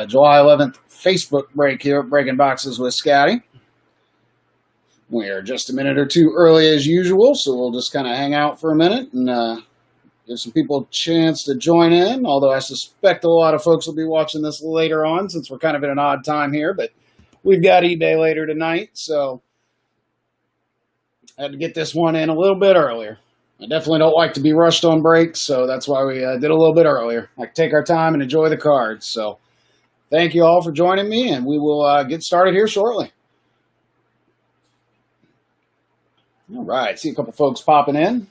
July 11th Facebook break here at Breaking Boxes with Scotty. We are just a minute or two early as usual, so we'll just kind of hang out for a minute and give some people a chance to join in, although I suspect a lot of folks will be watching this later on since we're kind of in an odd time here, but we've got eBay later tonight, so I had to get this one in a little bit earlier. I definitely don't like to be rushed on breaks, so that's why we did a little bit earlier. I like to take our time and enjoy the cards, so thank you all for joining me, and we will get started here shortly. All right, see a couple folks popping in.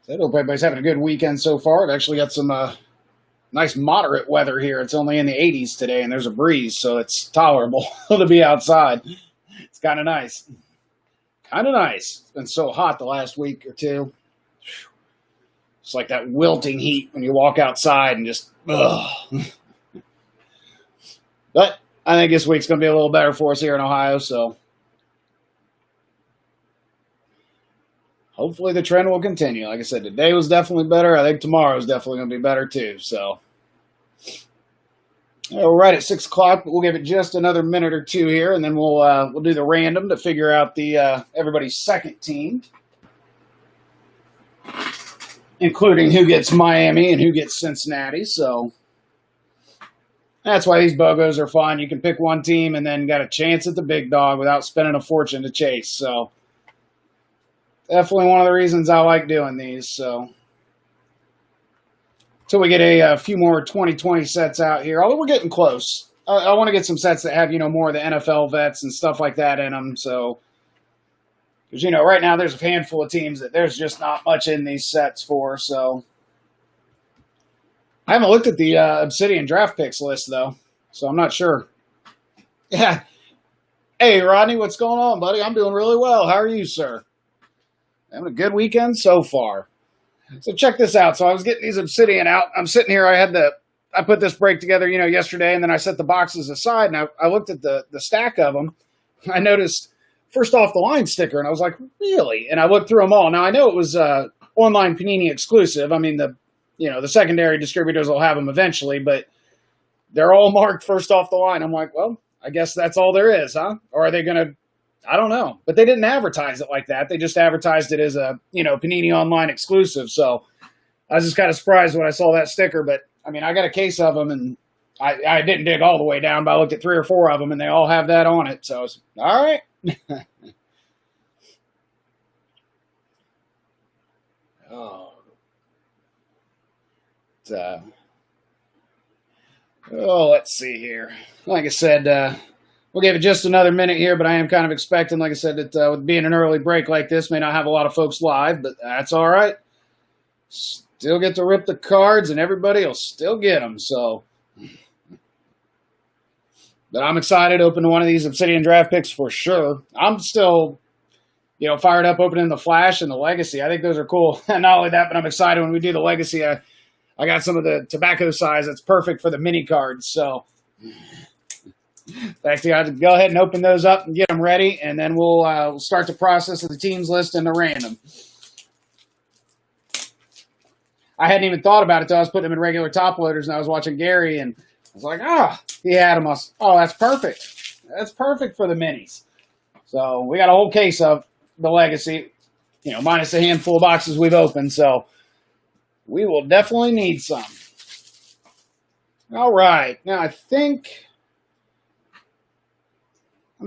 I hope everybody's having a good weekend so far. I've actually got some nice moderate weather here. It's only in the 80s today, and there's a breeze, so it's tolerable to be outside. It's kind of nice. Kind of nice. It's been so hot the last week or two. It's like that wilting heat when you walk outside and just, ugh. But I think this week's going to be a little better for us here in Ohio, so hopefully the trend will continue. Like I said, today was definitely better. I think tomorrow is definitely going to be better too. So we're right at 6 o'clock, but we'll give it just another minute or two here, and then we'll do the random to figure out the everybody's second team, including who gets Miami and who gets Cincinnati. So that's why these BOGOs are fun. You can pick one team and then got a chance at the big dog without spending a fortune to chase. So definitely one of the reasons I like doing these. So until we get a few more 2020 sets out here, although we're getting close. I want to get some sets that have, more of the NFL vets and stuff like that in them. So, because, right now there's a handful of teams that there's just not much in these sets for. So I haven't looked at the Obsidian draft picks list, though. So I'm not sure. Yeah. Hey, Rodney, what's going on, buddy? I'm doing really well. How are you, sir? Having a good weekend so far. So check this out. So I was getting these Obsidian out. I'm sitting here. I put this break together, yesterday, and then I set the boxes aside, and I looked at the stack of them. I noticed first off the line sticker, and I was like, really? And I looked through them all. Now I know it was online Panini exclusive. I mean, the secondary distributors will have them eventually, but they're all marked first off the line. I'm like, well, I guess that's all there is, huh? Or are they going to? I don't know, but they didn't advertise it like that. They just advertised it as a, Panini Online exclusive. So I was just kind of surprised when I saw that sticker, but I mean, I got a case of them and I didn't dig all the way down, but I looked at 3 or 4 of them and they all have that on it. So I was, all right. Let's see here. Like I said, we'll give it just another minute here, but I am kind of expecting, like I said, that with being an early break like this, may not have a lot of folks live, but that's all right. Still get to rip the cards, and everybody will still get them. So, but I'm excited to open one of these Obsidian draft picks for sure. I'm still, fired up opening the Flash and the Legacy. I think those are cool. And not only that, but I'm excited when we do the Legacy. I got some of the tobacco size that's perfect for the mini cards. So actually, I'll go ahead and open those up and get them ready, and then we'll start the process of the teams list and the random. I hadn't even thought about it till I was putting them in regular top loaders, and I was watching Gary, and I was like, he had them. That's perfect. That's perfect for the minis. So we got a whole case of the Legacy, minus a handful of boxes we've opened, so we will definitely need some. All right. Now, I'm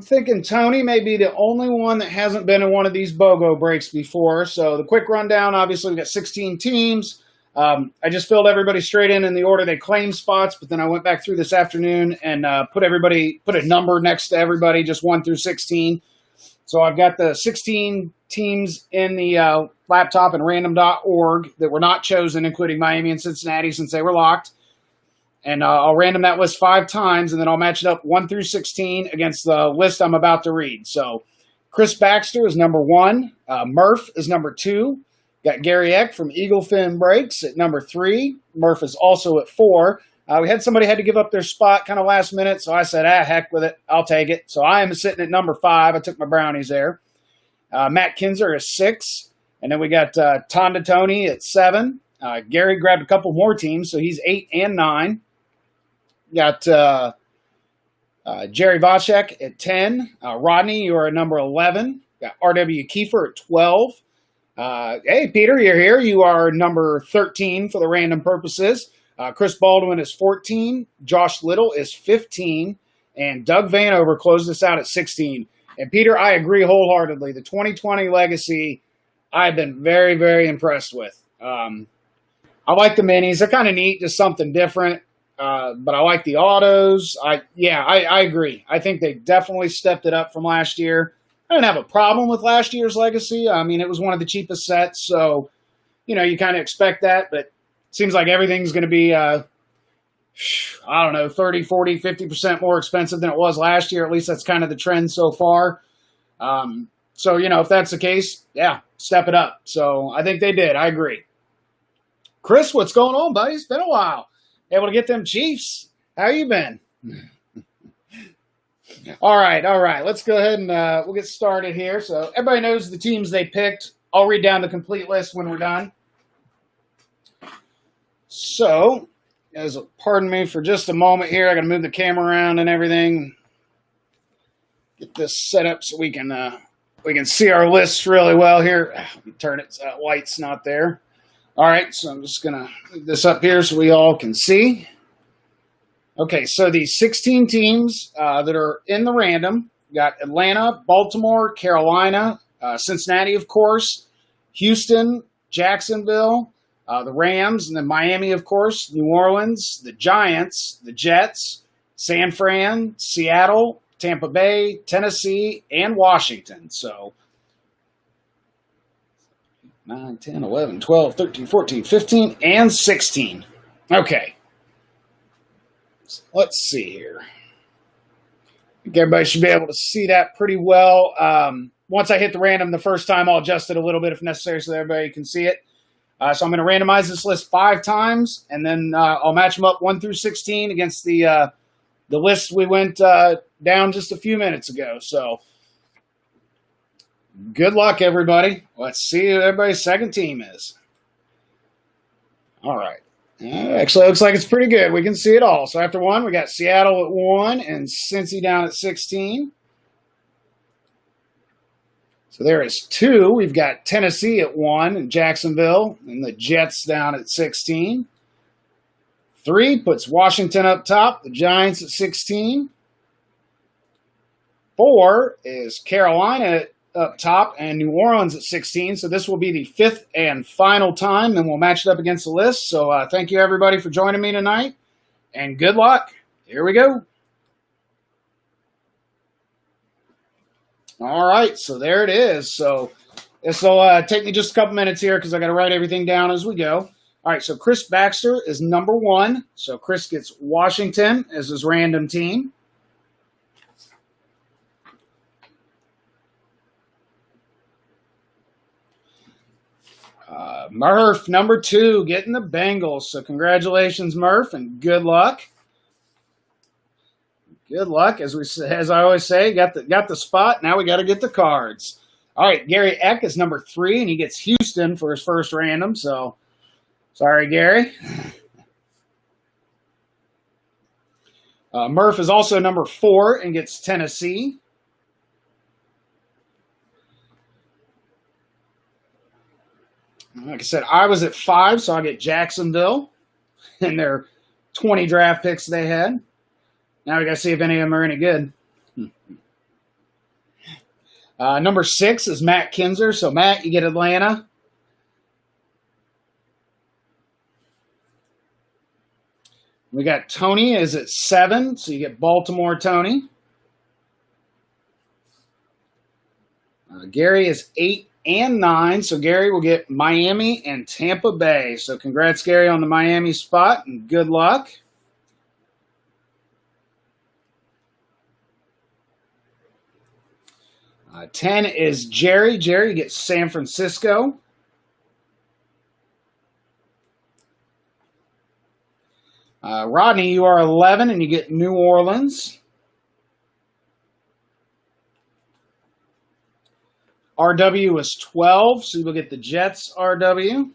thinking Tony may be the only one that hasn't been in one of these BOGO breaks before. So the quick rundown, obviously, we've got 16 teams. I just filled everybody straight in the order they claim spots, but then I went back through this afternoon and put a number next to everybody, just 1 through 16. So I've got the 16 teams in the laptop and random.org that were not chosen, including Miami and Cincinnati since they were locked. And I'll random that list 5 times, and then I'll match it up 1 through 16 against the list I'm about to read. So Chris Baxter is number 1. Murph is number 2. Got Gary Eck from Eagle Fin Breaks at number 3. Murph is also at 4. We had somebody had to give up their spot kind of last minute, so I said, heck with it. I'll take it. So I am sitting at number 5. I took my brownies there. Matt Kinzer is 6. And then we got Tonda Tony at 7. Gary grabbed a couple more teams, so he's 8 and 9. Got Jerry Voshek at 10. Rodney, you are at number 11. Got R.W. Kiefer at 12. Hey, Peter, you're here. You are number 13 for the random purposes. Chris Baldwin is 14. Josh Little is 15. And Doug Vanover closed us out at 16. And, Peter, I agree wholeheartedly. The 2020 legacy, I've been very, very impressed with. I like the minis. They're kind of neat, just something different. But I like the autos. I agree. I think they definitely stepped it up from last year. I didn't have a problem with last year's legacy. I mean, it was one of the cheapest sets, so, you kind of expect that. But it seems like everything's going to be, 30, 40, 50% more expensive than it was last year. At least that's kind of the trend so far. So, if that's the case, yeah, step it up. So I think they did. I agree. Chris, what's going on, buddy? It's been a while. Able to get them Chiefs. How you been? All right. Let's go ahead and we'll get started here. So everybody knows the teams they picked. I'll read down the complete list when we're done. So, pardon me for just a moment here. I got to move the camera around and everything. Get this set up so we can see our lists really well here. Let me turn it so that light's not there. All right, so I'm just going to move this up here so we all can see. Okay, so the 16 teams that are in the random, got Atlanta, Baltimore, Carolina, Cincinnati, of course, Houston, Jacksonville, the Rams, and then Miami, of course, New Orleans, the Giants, the Jets, San Fran, Seattle, Tampa Bay, Tennessee, and Washington. So 9, 10, 11, 12, 13, 14, 15, and 16. Okay. So let's see here. I think everybody should be able to see that pretty well. Once I hit the random the first time, I'll adjust it a little bit if necessary so that everybody can see it. So I'm going to randomize this list 5 times, and then I'll match them up 1 through 16 against the list we went down just a few minutes ago. So good luck, everybody. Let's see who everybody's second team is. All right. Actually, it looks like it's pretty good. We can see it all. So after 1, we got Seattle at 1 and Cincy down at 16. So there is 2. We've got Tennessee at 1 and Jacksonville and the Jets down at 16. 3 puts Washington up top, the Giants at 16. 4 is Carolina up top and New Orleans at 16. So this will be the 5th and final time, and we'll match it up against the list. So thank you, everybody, for joining me tonight, and good luck. Here we go. All right, so there it is. So this will take me just a couple minutes here because I got to write everything down as we go. All right, so Chris Baxter is number 1. So Chris gets Washington as his random team. Murph, number 2, getting the Bengals. So congratulations, Murph, and good luck. Good luck, as I always say, got the spot. Now we got to get the cards. All right, Gary Eck is number 3, and he gets Houston for his first random. So, sorry, Gary. Murph is also number 4 and gets Tennessee. Like I said, I was at 5, so I'll get Jacksonville and their 20 draft picks they had. Now we got to see if any of them are any good. Number 6 is Matt Kinzer. So, Matt, you get Atlanta. We got Tony is at 7, so you get Baltimore, Tony. Gary is 8 and 9, so Gary will get Miami and Tampa Bay. So congrats, Gary, on the Miami spot, and good luck. Uh, 10 is Jerry. Jerry gets San Francisco. Rodney, you are 11, and you get New Orleans. RW is 12, so you will get the Jets, RW.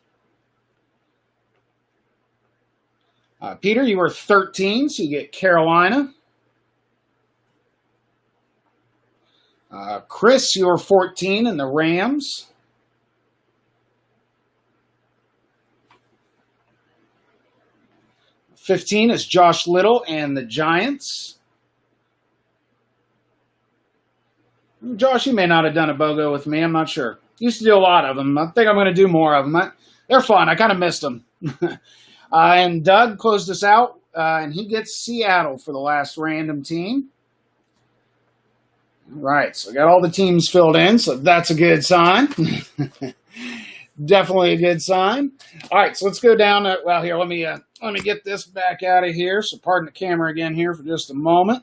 Peter, you are 13, so you get Carolina. Chris, you are 14, and the Rams. $15 is Josh Little and the Giants. Josh, you may not have done a BOGO with me. I'm not sure. Used to do a lot of them. I think I'm going to do more of them. They're fun. I kind of missed them. And Doug closed us out, and he gets Seattle for the last random team. All right, so I got all the teams filled in, so that's a good sign. Definitely a good sign. All right, so let's go down. Well, here, let me get this back out of here. So pardon the camera again here for just a moment.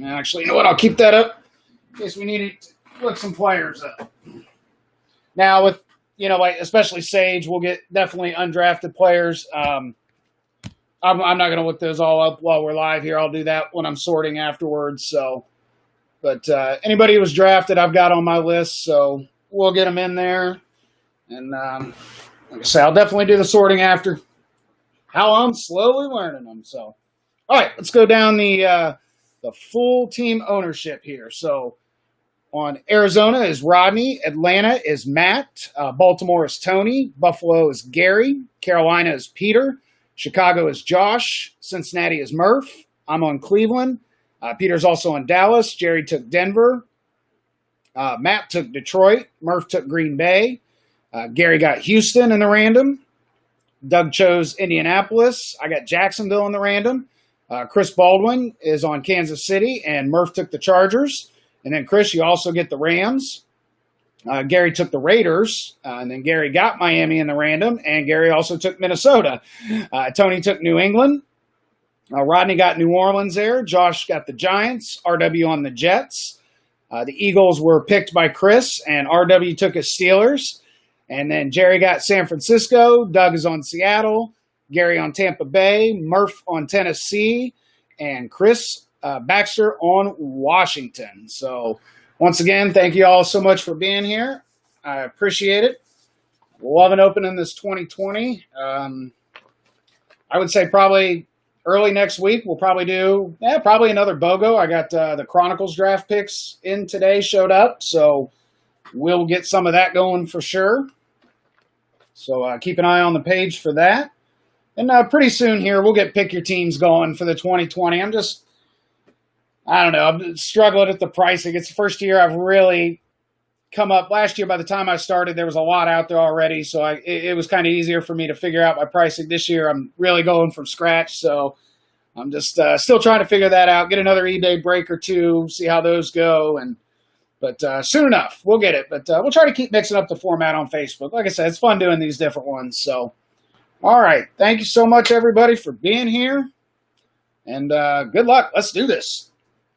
Actually, you know what? I'll keep that up in case we need to look some players up. Now, with, like especially Sage, we'll get definitely undrafted players. I'm not going to look those all up while we're live here. I'll do that when I'm sorting afterwards. So, but anybody who was drafted, I've got on my list, so we'll get them in there. And like I say, I'll definitely do the sorting after. How I'm slowly learning them. So, all right, let's go down the full team ownership here. So, on Arizona is Rodney, Atlanta is Matt, Baltimore is Tony, Buffalo is Gary, Carolina is Peter, Chicago is Josh, Cincinnati is Murph. I'm on Cleveland. Peter's also on Dallas. Jerry took Denver. Matt took Detroit. Murph took Green Bay. Gary got Houston in the random. Doug chose Indianapolis. I got Jacksonville in the random. Chris Baldwin is on Kansas City, and Murph took the Chargers. And then, Chris, you also get the Rams. Gary took the Raiders, and then Gary got Miami in the random, and Gary also took Minnesota. Tony took New England. Rodney got New Orleans there. Josh got the Giants. RW on the Jets. The Eagles were picked by Chris, and RW took his Steelers. And then Jerry got San Francisco. Doug is on Seattle. Gary on Tampa Bay. Murph on Tennessee. And Chris Baxter on Washington. So, once again, thank you all so much for being here. I appreciate it. Loving opening this 2020. I would say probably early next week we'll probably do probably another BOGO. I got the Chronicles draft picks in today, showed up. So, we'll get some of that going for sure. So, keep an eye on the page for that. And pretty soon here, we'll get Pick Your Teams going for the 2020. I don't know, I'm struggling at the pricing. It's the first year I've really come up. Last year, by the time I started, there was a lot out there already, so it was kind of easier for me to figure out my pricing. This year, I'm really going from scratch, so I'm just still trying to figure that out, get another eBay break or two, see how those go, but soon enough, we'll get it. But we'll try to keep mixing up the format on Facebook. Like I said, it's fun doing these different ones, so... All right. Thank you so much, everybody, for being here. And good luck. Let's do this.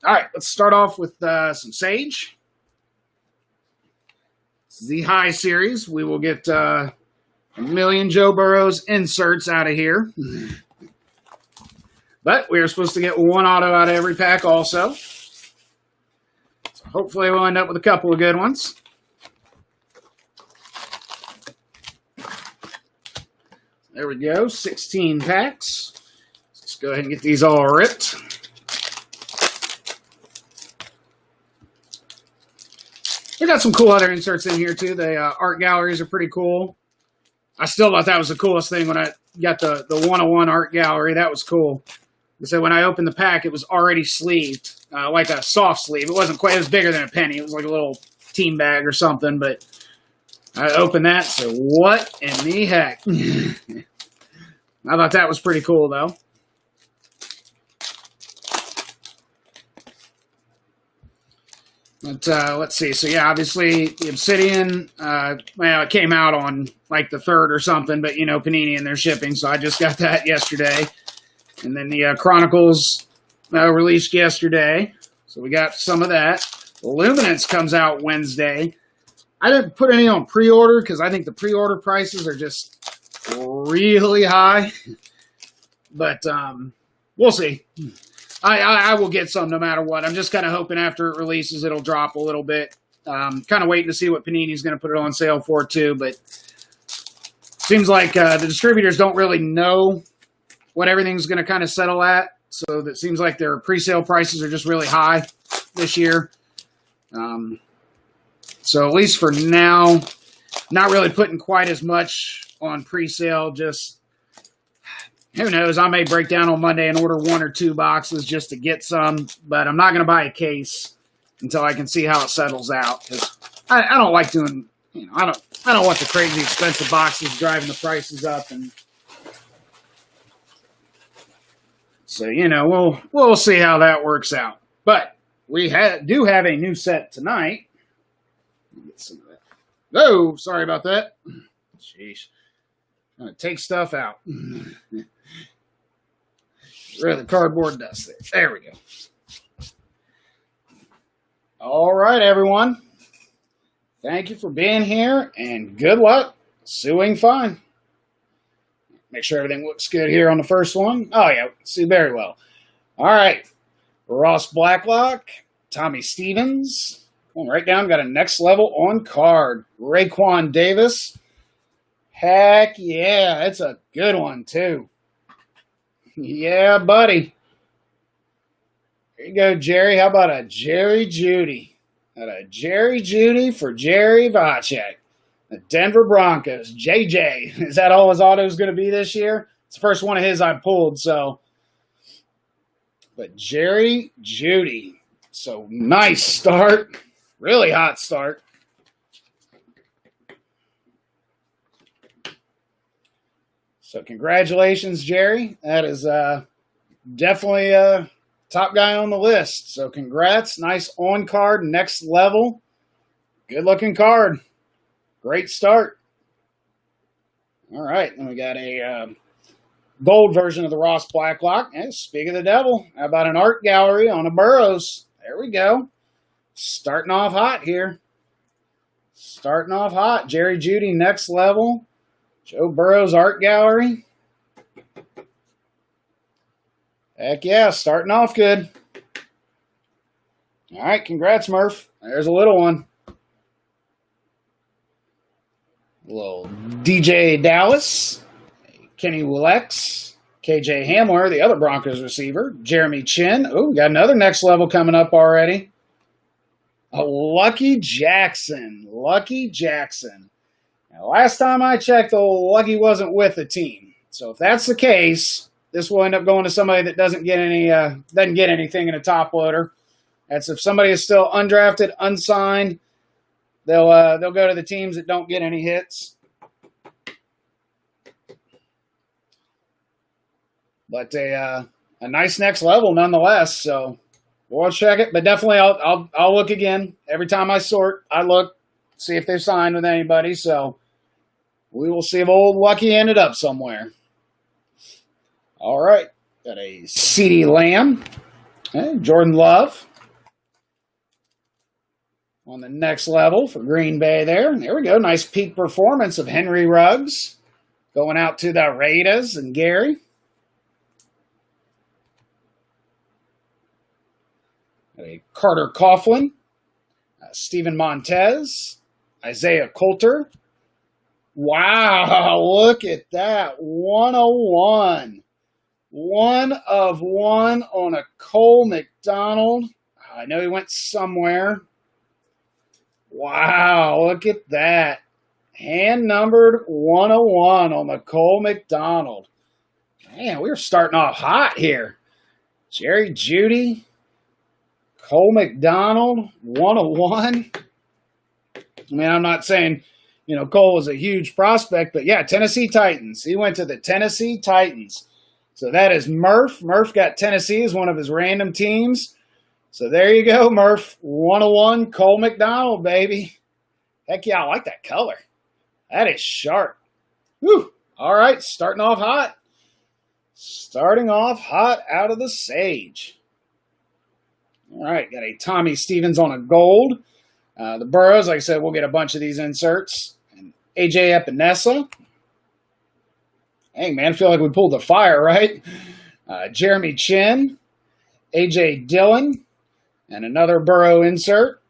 All right. Let's start off with some Sage. This is the high series. We will get a million Joe Burrows inserts out of here. But we are supposed to get one auto out of every pack also. So hopefully we'll end up with a couple of good ones. There we go, 16 packs. Let's go ahead and get these all ripped. We got some cool other inserts in here too. The art galleries are pretty cool. I still thought that was the coolest thing when I got the 101 art gallery. That was cool. So when I opened the pack, it was already sleeved, like a soft sleeve. It wasn't quite, it was bigger than a penny. It was like a little team bag or something, but I opened that, so what in the heck? I thought that was pretty cool, though. But let's see. So, yeah, obviously, the Obsidian, well, it came out on, like, the 3rd or something, but, Panini and their shipping, so I just got that yesterday. And then the Chronicles released yesterday, so we got some of that. Luminance comes out Wednesday. I didn't put any on pre-order because I think the pre-order prices are just really high. But we'll see. I will get some no matter what. I'm just kind of hoping after it releases it'll drop a little bit. Kind of waiting to see what Panini's going to put it on sale for too. But seems like the distributors don't really know what everything's going to kind of settle at. So that seems like their pre-sale prices are just really high this year. So at least for now, not really putting quite as much on pre-sale. Just who knows? I may break down on Monday and order 1 or 2 boxes just to get some, but I'm not going to buy a case until I can see how it settles out. Because I don't like doing, I don't want the crazy expensive boxes driving the prices up, and so we'll see how that works out. But we do have a new set tonight. Get some of that. Oh, sorry about that. Jeez, I'm gonna take stuff out. Rid of the cardboard dust there. There we go. All right, everyone. Thank you for being here, and good luck suing fine. Make sure everything looks good here on the first one. Oh, yeah, see very well. All right. Ross Blacklock, Tommy Stevens. Going right down, got a next level on card. Raekwon Davis. Heck yeah, it's a good one, too. Yeah, buddy. There you go, Jerry. How about a Jerry Jeudy? Got a Jerry Jeudy for Jerry Vacek. The Denver Broncos. JJ. Is that all his auto is going to be this year? It's the first one of his I pulled, so. But Jerry Jeudy. So nice start. Really hot start. So congratulations, Jerry. That is definitely a top guy on the list. So congrats. Nice on card. Next level. Good looking card. Great start. All right. Then we got a gold version of the Ross Blacklock. And speak of the devil, how about an art gallery on a Burrows? There we go. Starting off hot here. Starting off hot. Jerry Jeudy, next level. Joe Burrows art gallery. Heck yeah, starting off good. All right, congrats, Murph. There's a little one. A little DJ Dallas, Kenny Willex, KJ Hamler, the other Broncos receiver, Jeremy Chin. Oh, we got another next level coming up already. A Lucky Jackson. Lucky Jackson. Now, last time I checked, old Lucky wasn't with the team. So if that's the case, this will end up going to somebody that doesn't get anything in a top loader. That's if somebody is still undrafted, unsigned, they'll go to the teams that don't get any hits. But a nice next level nonetheless. So we'll check it, but definitely I'll look again every time I sort. I look, see if they've signed with anybody. So we will see if old Lucky ended up somewhere. All right, got a CeeDee Lamb, Jordan Love on the next level for Green Bay there. There we go, nice peak performance of Henry Ruggs going out to the Raiders and Gary. Got a Carter Coughlin, Steven Montez, Isaiah Coulter. Wow, look at that, 101. 1 of 1 on a Cole McDonald. I know he went somewhere. Wow, look at that. Hand numbered 101 on the Cole McDonald. Man, we're starting off hot here. Jerry Jeudy, Cole McDonald, 101. I mean, I'm not saying, Cole was a huge prospect, but yeah, Tennessee Titans. He went to the Tennessee Titans. So that is Murph. Murph got Tennessee as one of his random teams. So there you go, Murph. 101 Cole McDonald, baby. Heck yeah, I like that color. That is sharp. Whew. All right, starting off hot. Starting off hot out of the Sage. All right, got a Tommy Stevens on a gold. The Burrows, like I said, we'll get a bunch of these inserts. And AJ Epinesa. Hey, man, I feel like we pulled the fire, right? Jeremy Chin, A.J. Dillon, and another Burrow insert.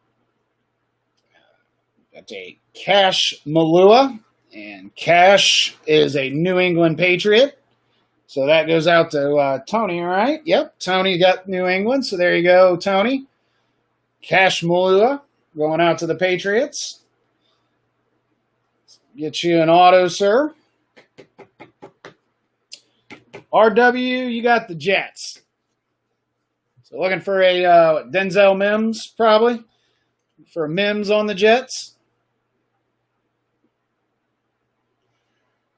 That's a Cash Malua, and Cash is a New England Patriot. So that goes out to Tony, all right? Yep, Tony got New England, so there you go, Tony. Cash Malua going out to the Patriots. Get you an auto, sir. RW, you got the Jets. So looking for a Denzel Mims, probably. For Mims on the Jets.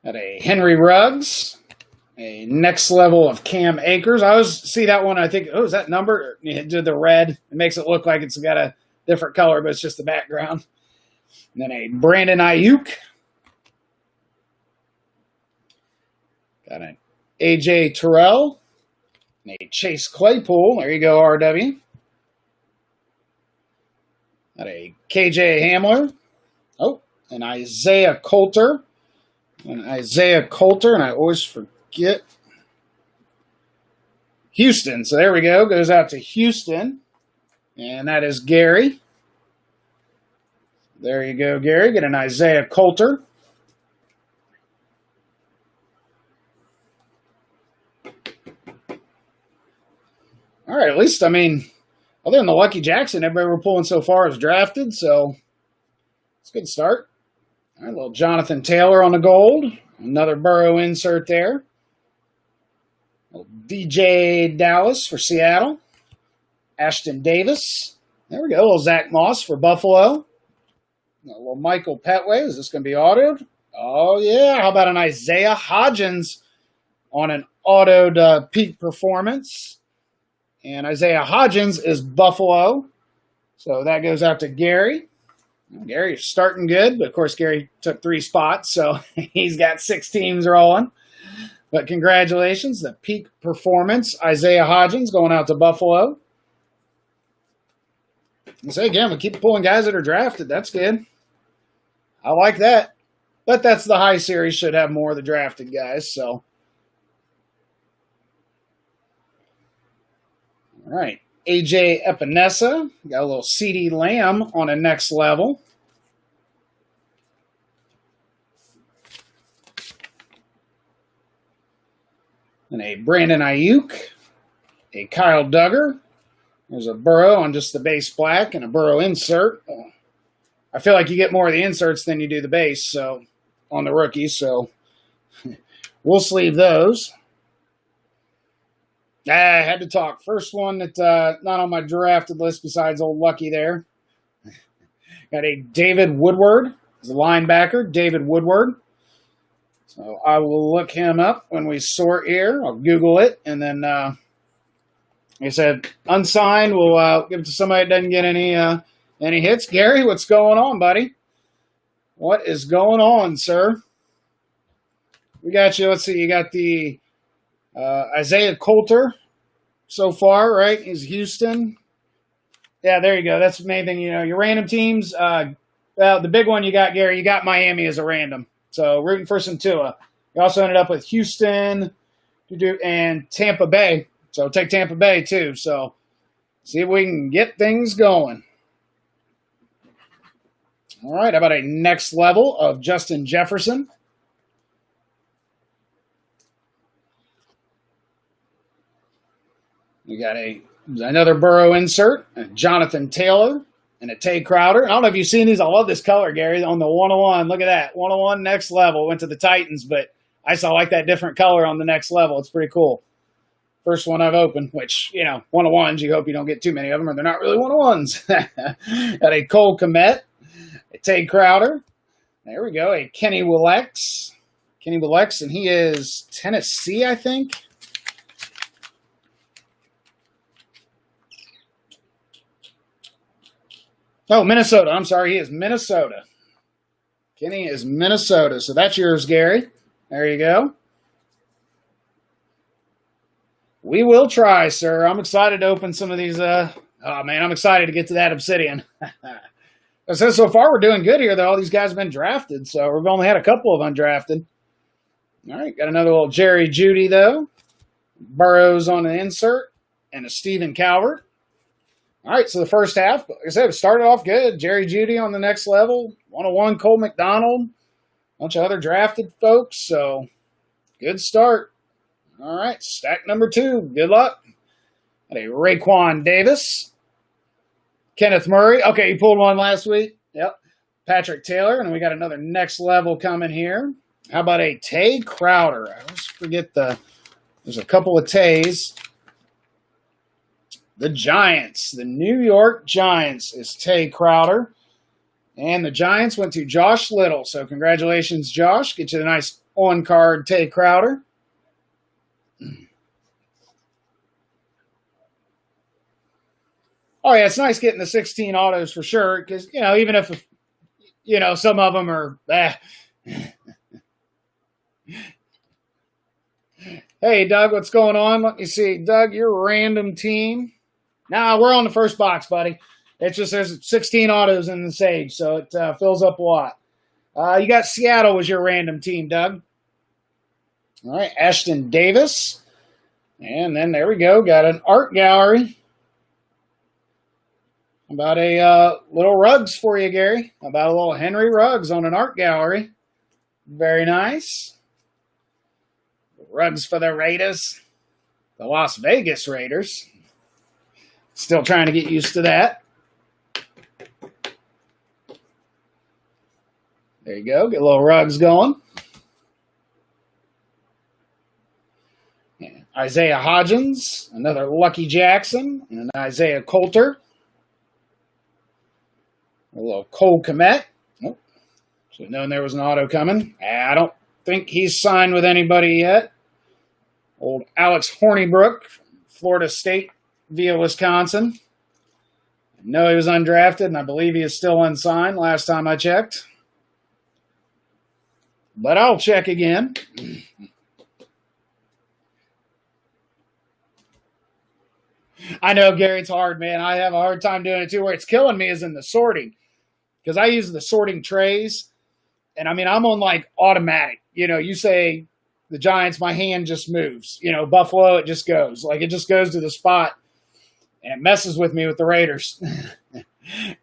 Got a Henry Ruggs. A next level of Cam Akers. I always see that one. I think, oh, is that number? It did the red. It makes it look like it's got a different color, but it's just the background. And then a Brandon Ayuk. Got an AJ Terrell. And a Chase Claypool. There you go, RW. Got a KJ Hamler. Oh, an Isaiah Coulter. And I always forget Houston. So there we go. Goes out to Houston. And that is Gary. There you go, Gary. Get an Isaiah Coulter. All right, at least, I mean, other than the Lucky Jackson, everybody we're pulling so far is drafted, so it's a good start. All right, a little Jonathan Taylor on the gold. Another Burrow insert there. DJ Dallas for Seattle. Ashton Davis. There we go. A little Zach Moss for Buffalo. A little Michael Petway. Is this going to be autoed? Oh, yeah. How about an Isaiah Hodgins on an autoed peak performance? And Isaiah Hodgins is Buffalo. So that goes out to Gary. Gary's starting good, but of course Gary took 3 spots, so he's got 6 teams rolling. But congratulations, the peak performance. Isaiah Hodgins going out to Buffalo. And so again, we keep pulling guys that are drafted. That's good. I like that. But that's the high series, should have more of the drafted guys, so. All right, AJ Epinesa, got a little CeeDee Lamb on a next level. And a Brandon Ayuk, a Kyle Duggar. There's a Burrow on just the base black and a Burrow insert. I feel like you get more of the inserts than you do the base, so on the rookies, so we'll sleeve those. I had to talk. First one that's not on my drafted list besides old Lucky there. Got a David Woodward. He's a linebacker, David Woodward. So I will look him up when we sort here. I'll Google it. And then, like I said, unsigned. We'll give it to somebody that doesn't get any hits. Gary, what's going on, buddy? What is going on, sir? We got you. Let's see. You got the Isaiah Coulter so far, right? He's Houston. Yeah, there you go. That's the main thing. You know, your random teams. Well, the big one you got, Gary, you got Miami as a random. So rooting for some Tua. You also ended up with Houston and Tampa Bay. So take Tampa Bay too. So see if we can get things going. All right, how about a next level of Justin Jefferson? We got another Burrow insert, a Jonathan Taylor, and a Tay Crowder. I don't know if you've seen these. I love this color, Gary, on the 101. Look at that. 101 next level. Went to the Titans, but I saw like that different color on the next level. It's pretty cool. First one I've opened, which, you know, 101s, you hope you don't get too many of them, or they're not really 101s. Got a Cole Kmet, a Tay Crowder. There we go, a Kenny Willex. And he is Tennessee, I think. Oh, Minnesota. I'm sorry. He is Minnesota. Kenny is Minnesota. So that's yours, Gary. There you go. We will try, sir. I'm excited to open some of these. Oh, man, I'm excited to get to that Obsidian. So far, we're doing good here, though. All these guys have been drafted, so we've only had a couple of undrafted. All right, got another little Jerry Jeudy, though. Burrows on an insert and a Stephen Calvert. All right, so the first half, like I said, it started off good. Jerry Jeudy on the next level. 101 Cole McDonald. Bunch of other drafted folks, so good start. All right, stack number 2. Good luck. Got a Raekwon Davis. Kenneth Murray. Okay, you pulled one last week. Yep. Patrick Taylor, and we got another next level coming here. How about a Tay Crowder? I always forget there's a couple of Tays. The Giants, the New York Giants is Tay Crowder. And the Giants went to Josh Little. So congratulations, Josh. Get you the nice on-card Tay Crowder. Oh, yeah, it's nice getting the 16 autos for sure. Because, even if, some of them are, Hey, Doug, what's going on? Let me see. Doug, your random team. Nah, we're on the first box, buddy. It's just there's 16 autos in the Sage, so it fills up a lot. You got Seattle was your random team, Doug. All right, Ashton Davis. And then there we go. Got an art gallery. About a little Ruggs for you, Gary. About a little Henry Ruggs on an art gallery. Very nice. Ruggs for the Raiders. The Las Vegas Raiders. Still trying to get used to that. There you go. Get a little Ruggs going. And Isaiah Hodgins. Another Lucky Jackson. And an Isaiah Coulter. A little Cole Kmet. Nope. Should have known there was an auto coming. I don't think he's signed with anybody yet. Old Alex Hornibrook, Florida State via Wisconsin. I know he was undrafted, and I believe he is still unsigned last time I checked. But I'll check again. I know, Gary, it's hard, man. I have a hard time doing it, too. Where it's killing me is in the sorting. Because I use the sorting trays, and I'm on like automatic. You say the Giants, my hand just moves. Buffalo, it just goes. Like it just goes to the spot, and it messes with me with the Raiders.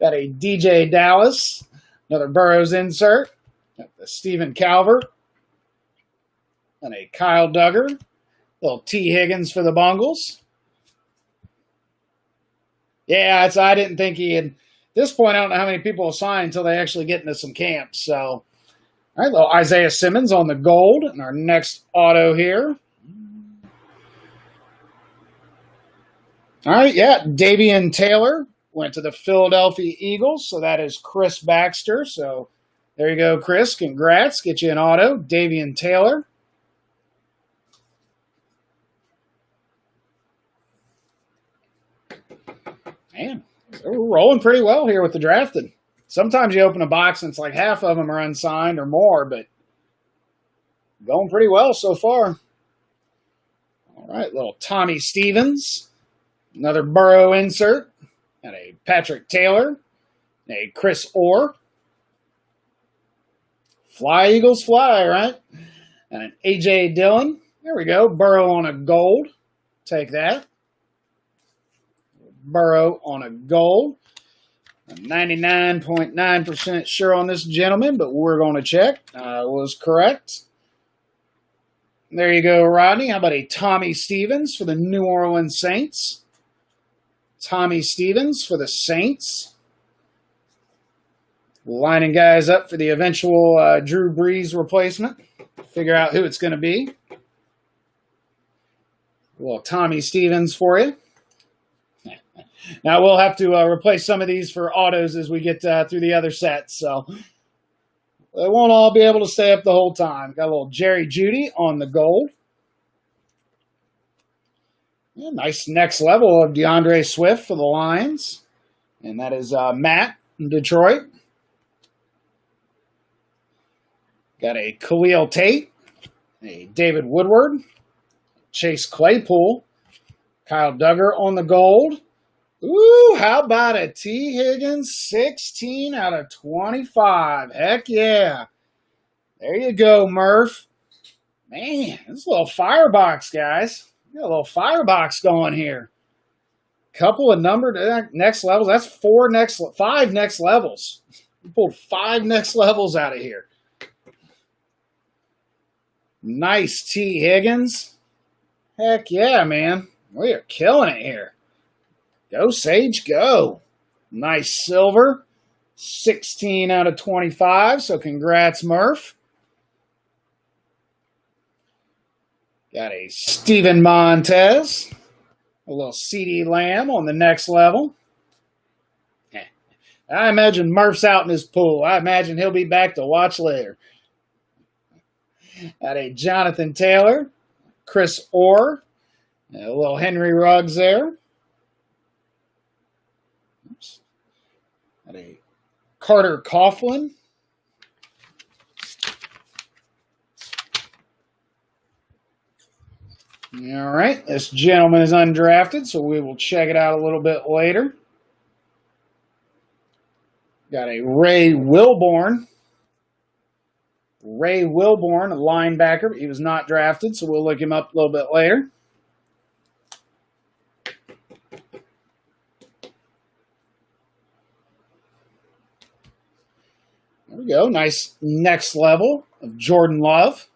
Got a DJ Dallas, another Burrows insert, got the Stephen Calvert, and a Kyle Duggar, little T. Higgins for the Bungles. Yeah, I didn't think he had. At this point, I don't know how many people will sign until they actually get into some camps. So, all right, little Isaiah Simmons on the gold in our next auto here. All right, yeah, Davian Taylor went to the Philadelphia Eagles, so that is Chris Baxter. So there you go, Chris. Congrats. Get you an auto. Davian Taylor. Man. We're rolling pretty well here with the drafted. Sometimes you open a box and it's like half of them are unsigned or more, but going pretty well so far. All right, little Tommy Stevens. Another Burrow insert. And a Patrick Taylor. A Chris Orr. Fly, Eagles, fly, right? And an A.J. Dillon. There we go. Burrow on a gold. Take that. Burrow on a gold. I'm 99.9% sure on this gentleman, but we're going to check. Was correct. There you go, Rodney. How about a Tommy Stevens for the New Orleans Saints? Tommy Stevens for the Saints. Lining guys up for the eventual Drew Brees replacement. Figure out who it's going to be. A little Tommy Stevens for you. Now, we'll have to replace some of these for autos as we get through the other sets. So, they won't all be able to stay up the whole time. Got a little Jerry Jeudy on the gold. Yeah, nice next level of DeAndre Swift for the Lions. And that is Matt in Detroit. Got a Khalil Tate. A David Woodward. Chase Claypool. Kyle Duggar on the gold. Ooh, how about a T. Higgins 16 out of 25? Heck yeah. There you go, Murph. Man, this is a little firebox, guys. Got a little firebox going here. Couple of numbered next levels. That's five next levels. We pulled 5 next levels out of here. Nice T. Higgins. Heck yeah, man. We are killing it here. Go, Sage, go. Nice silver. 16 out of 25, so congrats, Murph. Got a Steven Montez. A little CeeDee Lamb on the next level. I imagine Murph's out in his pool. I imagine he'll be back to watch later. Got a Jonathan Taylor. Chris Orr. A little Henry Ruggs there. Oops. Got a Carter Coughlin. All right, this gentleman is undrafted, so we will check it out a little bit later. Got a Ray Wilborn. Ray Wilborn, a linebacker. He was not drafted, so we'll look him up a little bit later. There we go. Nice next level of Jordan Love.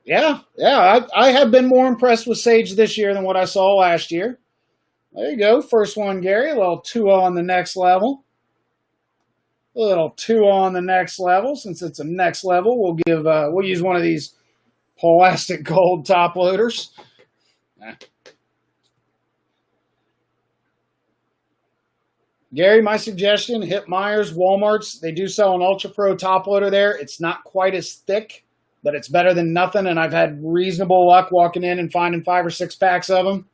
Yeah, I have been more impressed with Sage this year than what I saw last year. There you go. First one, Gary. A little 2 on the next level. A little 2 on the next level. Since it's a next level, we'll use one of these plastic gold top loaders. Gary, my suggestion, hit Myers, Walmart's. They do sell an Ultra Pro top loader there. It's not quite as thick, but it's better than nothing, and I've had reasonable luck walking in and finding 5 or 6 packs of them.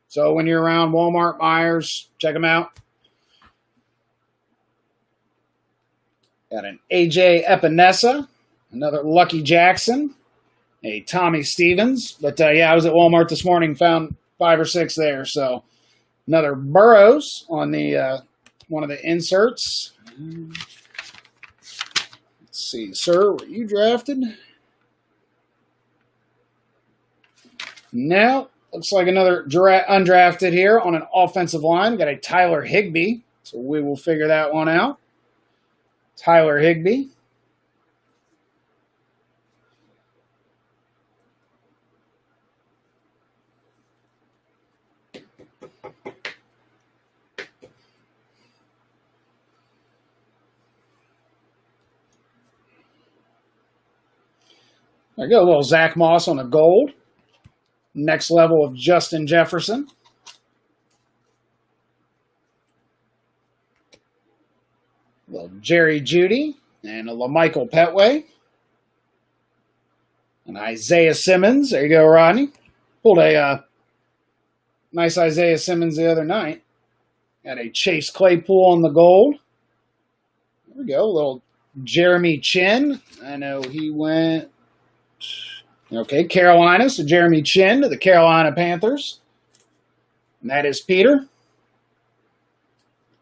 So when you're around Walmart, Myers, check them out. Got an A.J. Epinesa, another Lucky Jackson, a Tommy Stevens. But, yeah, I was at Walmart this morning, found 5 or 6 there. So another Burrows on the one of the inserts. Let's see, sir, were you drafted? Now, looks like another undrafted here on an offensive line. We got a Tyler Higbee, so we will figure that one out. Tyler Higbee. There you go, a little Zach Moss on a gold. Next level of Justin Jefferson. A little Jerry Jeudy and a LaMichael Petway. And Isaiah Simmons. There you go, Rodney. Pulled a nice Isaiah Simmons the other night. Got a Chase Claypool on the gold. There we go, a little Jeremy Chin. I know he went... Okay, Carolina, so Jeremy Chin to the Carolina Panthers. And that is Peter.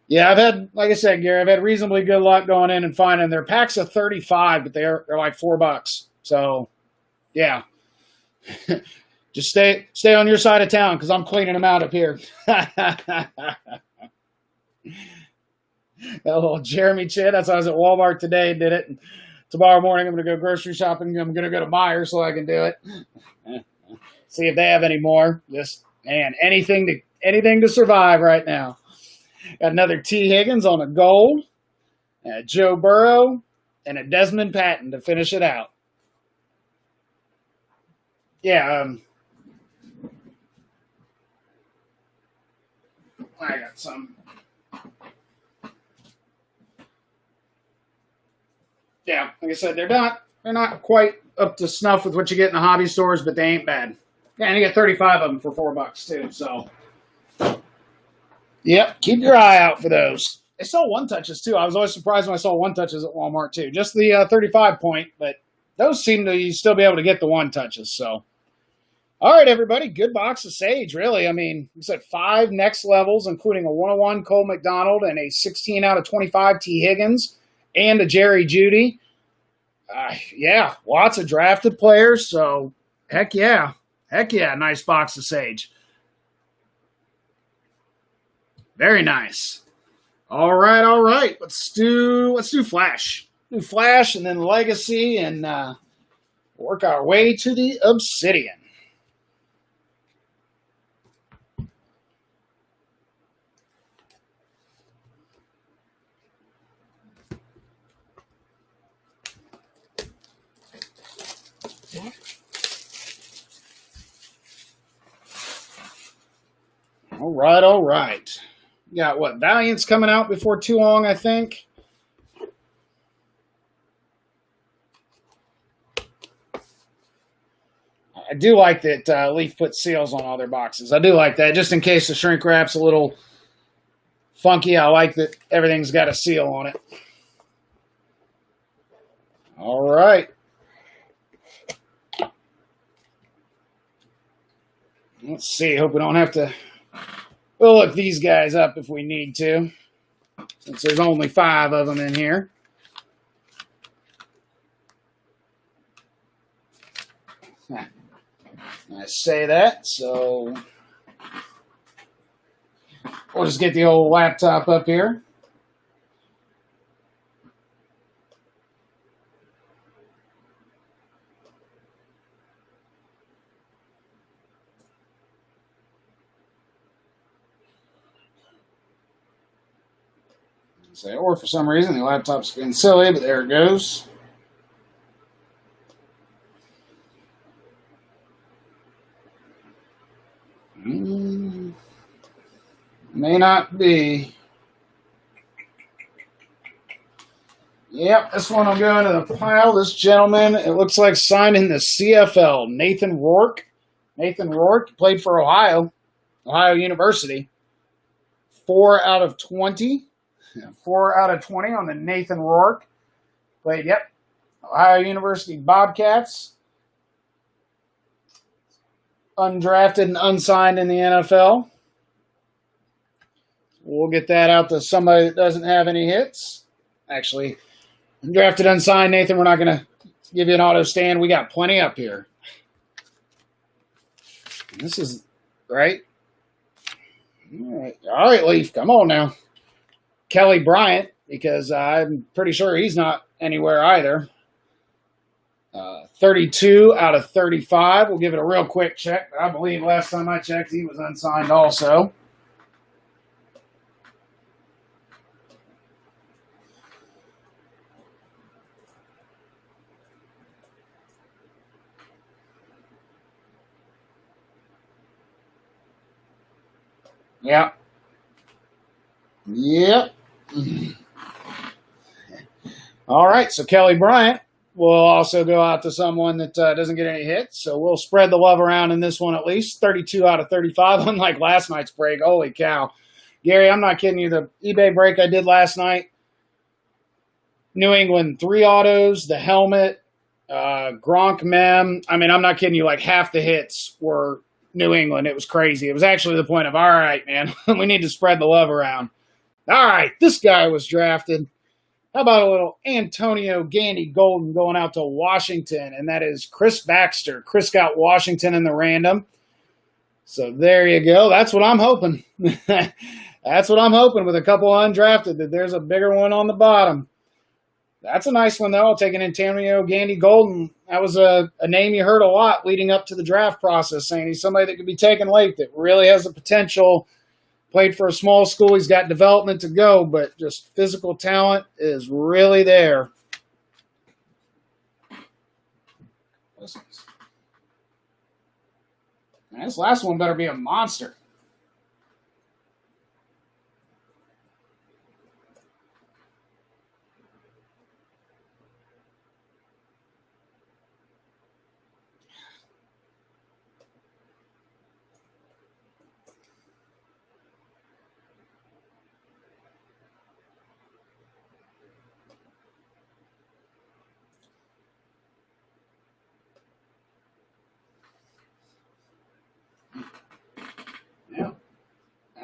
Yeah, I've had, like I said, Gary, I've had reasonably good luck going in and finding their packs of 35, but they're like $4. So, yeah. Just stay on your side of town because I'm cleaning them out up here. That little Jeremy Chin, that's why I was at Walmart today and did it. And tomorrow morning, I'm going to go grocery shopping. I'm going to go to Myers so I can do it. See if they have any more. Just, man, anything to survive right now. Got another T. Higgins on a gold. Joe Burrow. And a Desmond Patton to finish it out. Yeah. I got some. Yeah, like I said, they're not quite up to snuff with what you get in the hobby stores, but they ain't bad. Yeah, and you get 35 of them for $4 too. So, yep, keep your eye out for those. They sell one touches too. I was always surprised when I saw one touches at Walmart too. Just the 35 point, but those seem to still be able to get the one touches. So, all right, everybody, good box of Sage. Really, I mean, we said 5 next levels, including a 101 Cole McDonald and a 16 out of 25 T Higgins. And a Jerry Jeudy. Yeah, lots of drafted players. So heck yeah, nice box of Sage. Very nice. All right, all right. Let's do Flash. Do Flash and then Legacy and work our way to the Obsidian. All right, all right. You got what? Valiant's coming out before too long, I think. I do like that Leaf puts seals on all their boxes. I do like that, just in case the shrink wrap's a little funky. I like that everything's got a seal on it. All right. Let's see. Hope we don't have to. We'll look these guys up if we need to, since there's only 5 of them in here. I say that, so we'll just get the old laptop up here. Or for some reason the laptop's been silly, but there it goes. May not be. Yep, this one will go into the pile. This gentleman, it looks like signed in the CFL. Nathan Rourke. Nathan Rourke played for Ohio University. 4 out of 20. 4 out of 20 on the Nathan Rourke. Played, yep, Ohio University Bobcats. Undrafted and unsigned in the NFL. We'll get that out to somebody that doesn't have any hits. Actually, undrafted, unsigned, Nathan, we're not going to give you an auto stand. We got plenty up here. This is, right? All right, Leaf, come on now. Kelly Bryant, because I'm pretty sure he's not anywhere either. 32 out of 35. We'll give it a real quick check. I believe last time I checked, he was unsigned also. Yep. All right, so Kelly Bryant will also go out to someone that doesn't get any hits. So we'll spread the love around in this one at least. 32 out of 35, unlike last night's break. Holy cow. Gary, I'm not kidding you. The eBay break I did last night, New England 3 autos, the helmet, Gronk mem. I mean, I'm not kidding you. Like half the hits were New England. It was crazy. It was actually the point of, all right, man, we need to spread the love around. All right, this guy was drafted. How about a little Antonio Gandy Golden going out to Washington? And that is Chris Baxter. Chris got Washington in the random. So there you go. That's what I'm hoping. That's what I'm hoping with a couple undrafted, that there's a bigger one on the bottom. That's a nice one, though. I'll take an Antonio Gandy Golden. That was a name you heard a lot leading up to the draft process, saying he's somebody that could be taken late, that really has the potential. Played for a small school. He's got development to go, but just physical talent is really there. This last one better be a monster.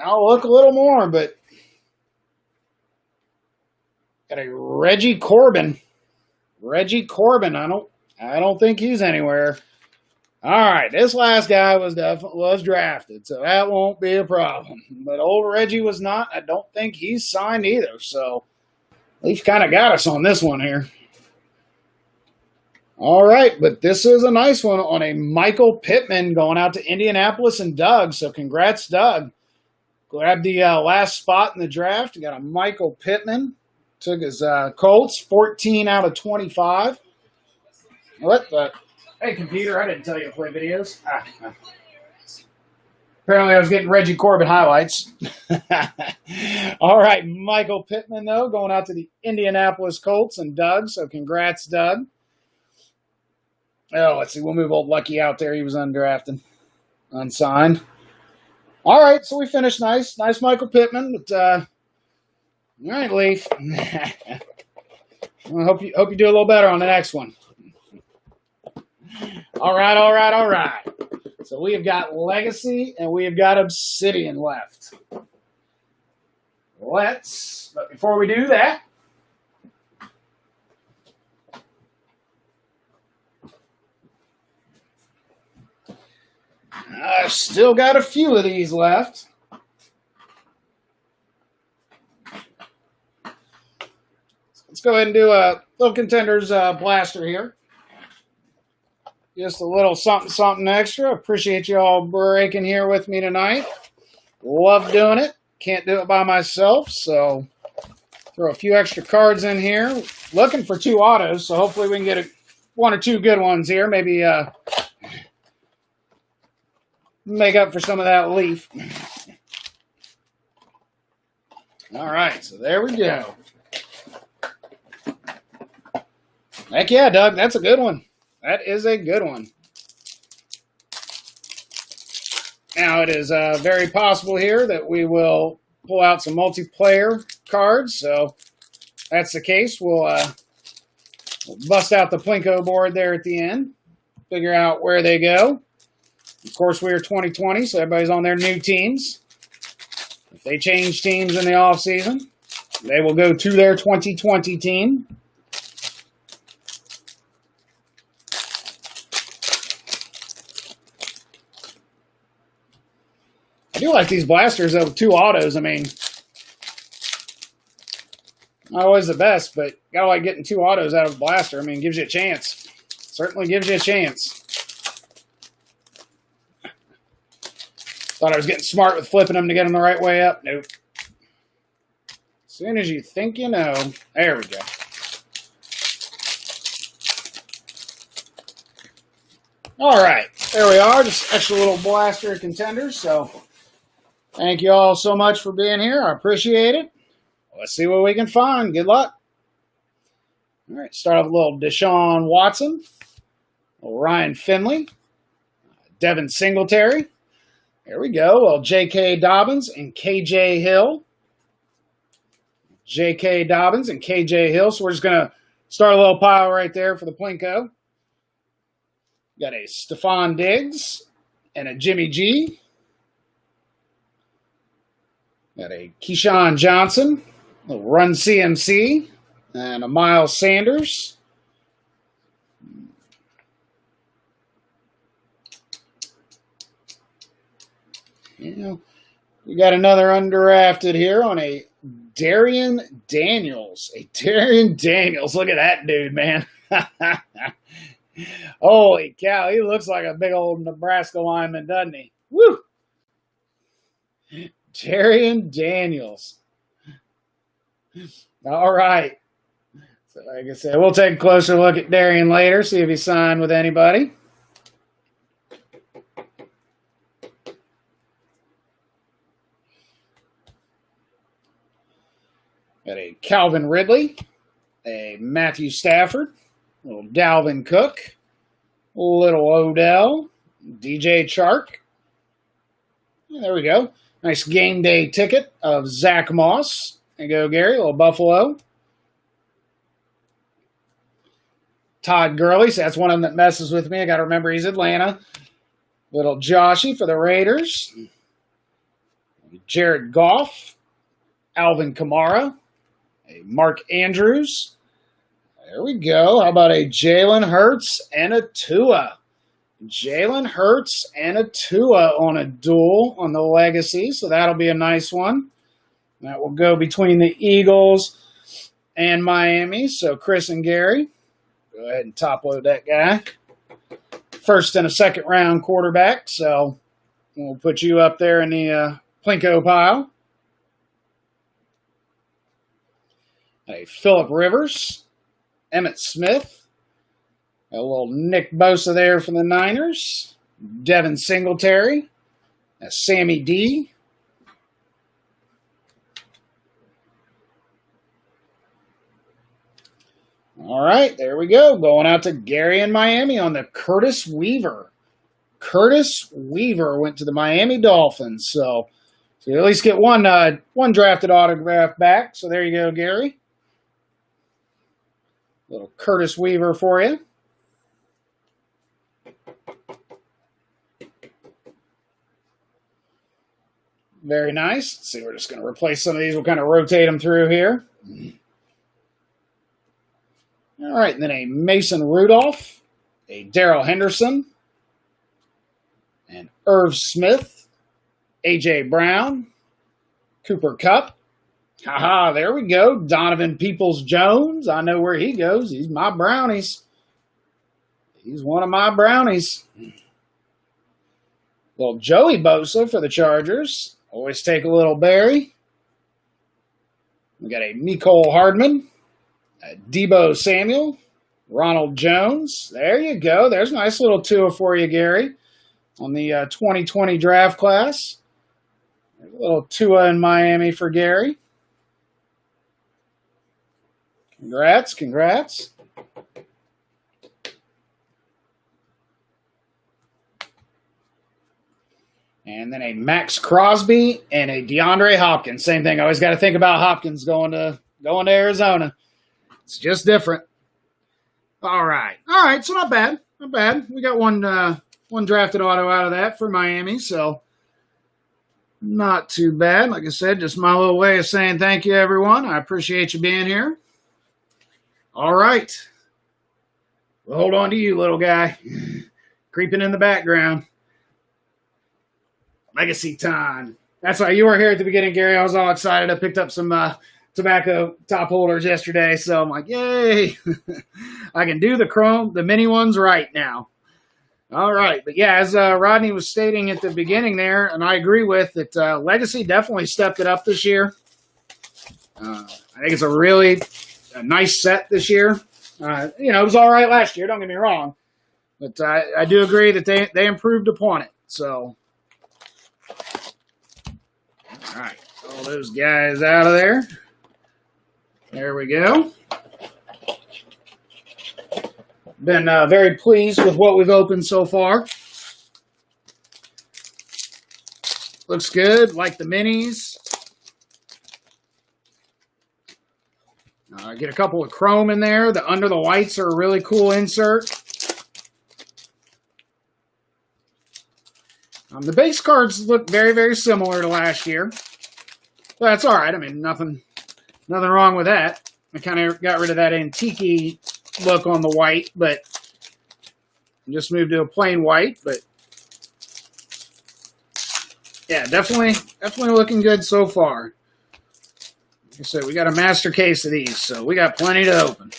I'll look a little more, but got a Reggie Corbin. Reggie Corbin. I don't think he's anywhere. All right, this last guy was drafted, so that won't be a problem. But old Reggie was not. I don't think he's signed either. So Leaf kind of got us on this one here. All right, but this is a nice one on a Michael Pittman going out to Indianapolis and Doug. So congrats, Doug. Grabbed the last spot in the draft. You got a Michael Pittman. Took his Colts, 14 out of 25. What the? Hey, computer, I didn't tell you to play videos. Apparently I was getting Reggie Corbin highlights. All right, Michael Pittman, though, going out to the Indianapolis Colts and Doug. So congrats, Doug. Oh, let's see. We'll move old Lucky out there. He was undrafted, unsigned. All right, so we finished nice. Nice Michael Pittman. But, all right, Leaf. I hope you do a little better on the next one. All right. So we have got Legacy and we have got Obsidian left. But before we do that, I've still got a few of these left. Let's go ahead and do a little Contenders blaster here. Just a little something extra. Appreciate you all breaking here with me tonight. Love doing it. Can't do it by myself, so throw a few extra cards in here. Looking for 2 autos, so hopefully we can get 1 or 2 good ones here. Maybe make up for some of that Leaf. All right, so there we go. Heck yeah, Doug, that's a good one. That is a good one. Now, it is very possible here that we will pull out some multiplayer cards. So, if that's the case, we'll bust out the Plinko board there at the end. Figure out where they go. Of course, we're 2020, so everybody's on their new teams. If they change teams in the offseason, they will go to their 2020 team. I do like these blasters of 2 autos. I mean, not always the best, but gotta like getting 2 autos out of a blaster. I mean, gives you a chance. Certainly gives you a chance. Thought I was getting smart with flipping them to get them the right way up. Nope. As soon as you think you know. There we go. All right. There we are. Just extra little blaster Contenders. So, thank you all so much for being here. I appreciate it. Let's see what we can find. Good luck. All right, start off with a little Deshaun Watson, Ryan Finley, Devin Singletary. There we go. Well, J.K. Dobbins and K.J. Hill. J.K. Dobbins and K.J. Hill. So we're just going to start a little pile right there for the Plinko. Got a Stephon Diggs and a Jimmy G. Got a Keyshawn Johnson, a Run CMC, and a Miles Sanders. We got another undrafted here on a Darian Daniels. A Darian Daniels. Look at that dude, man. Holy cow. He looks like a big old Nebraska lineman, doesn't he? Woo! Darian Daniels. All right. So, like I said, we'll take a closer look at Darian later, see if he signed with anybody. Got a Calvin Ridley, a Matthew Stafford, a little Dalvin Cook, a little Odell, DJ Chark. Yeah, there we go. Nice game day ticket of Zach Moss. There you go, Gary, a little Buffalo. Todd Gurley, so that's one of them that messes with me. I got to remember he's Atlanta. Little Joshy for the Raiders. Jared Goff. Alvin Kamara. A Mark Andrews. There we go. How about a Jalen Hurts and a Tua? Jalen Hurts and a Tua on a duel on the Legacy, so that'll be a nice one. That will go between the Eagles and Miami. So Chris and Gary, go ahead and top load that guy. First and a second round quarterback, so we'll put you up there in the Plinko pile. A Phillip Rivers, Emmitt Smith, a little Nick Bosa there from the Niners, Devin Singletary, a Sammy D. All right, there we go. Going out to Gary in Miami on the Curtis Weaver. Curtis Weaver went to the Miami Dolphins, so you at least get one drafted autograph back. So there you go, Gary. Little Curtis Weaver for you. Very nice. Let's see, we're just going to replace some of these. We'll kind of rotate them through here. All right, and then a Mason Rudolph, a Darrell Henderson, and Irv Smith, A.J. Brown, Cooper Kupp. Haha, there we go. Donovan Peoples-Jones. I know where he goes. He's my brownies. He's one of my brownies. Little Joey Bosa for the Chargers. Always take a little berry. We got a Mecole Hardman, a Deebo Samuel, Ronald Jones. There you go. There's a nice little Tua for you, Gary, on the 2020 draft class. There's a little Tua in Miami for Gary. Congrats, congrats. And then a Max Crosby and a DeAndre Hopkins. Same thing. I always got to think about Hopkins going to Arizona. It's just different. All right. So not bad. Not bad. We got one drafted auto out of that for Miami, so not too bad. Like I said, just my little way of saying thank you, everyone. I appreciate you being here. All right. We'll hold on to you, little guy. Creeping in the background. Legacy time. That's why you were here at the beginning, Gary. I was all excited. I picked up some tobacco top holders yesterday, so I'm like, yay. I can do the mini ones right now. All right. But yeah, as Rodney was stating at the beginning there, and I agree with it, Legacy definitely stepped it up this year. I think it's a nice set this year. It was all right last year, don't get me wrong. But I do agree that they improved upon it. So, all right. All those guys out of there. There we go. Been very pleased with what we've opened so far. Looks good. Like the minis. Get a couple of chrome in there. The under the whites are a really cool insert. The base cards look very, very similar to last year. But that's all right. I mean, nothing wrong with that. I kind of got rid of that antique look on the white, but just moved to a plain white. But yeah, definitely looking good so far. Like I said, we got a master case of these, so we got plenty to open.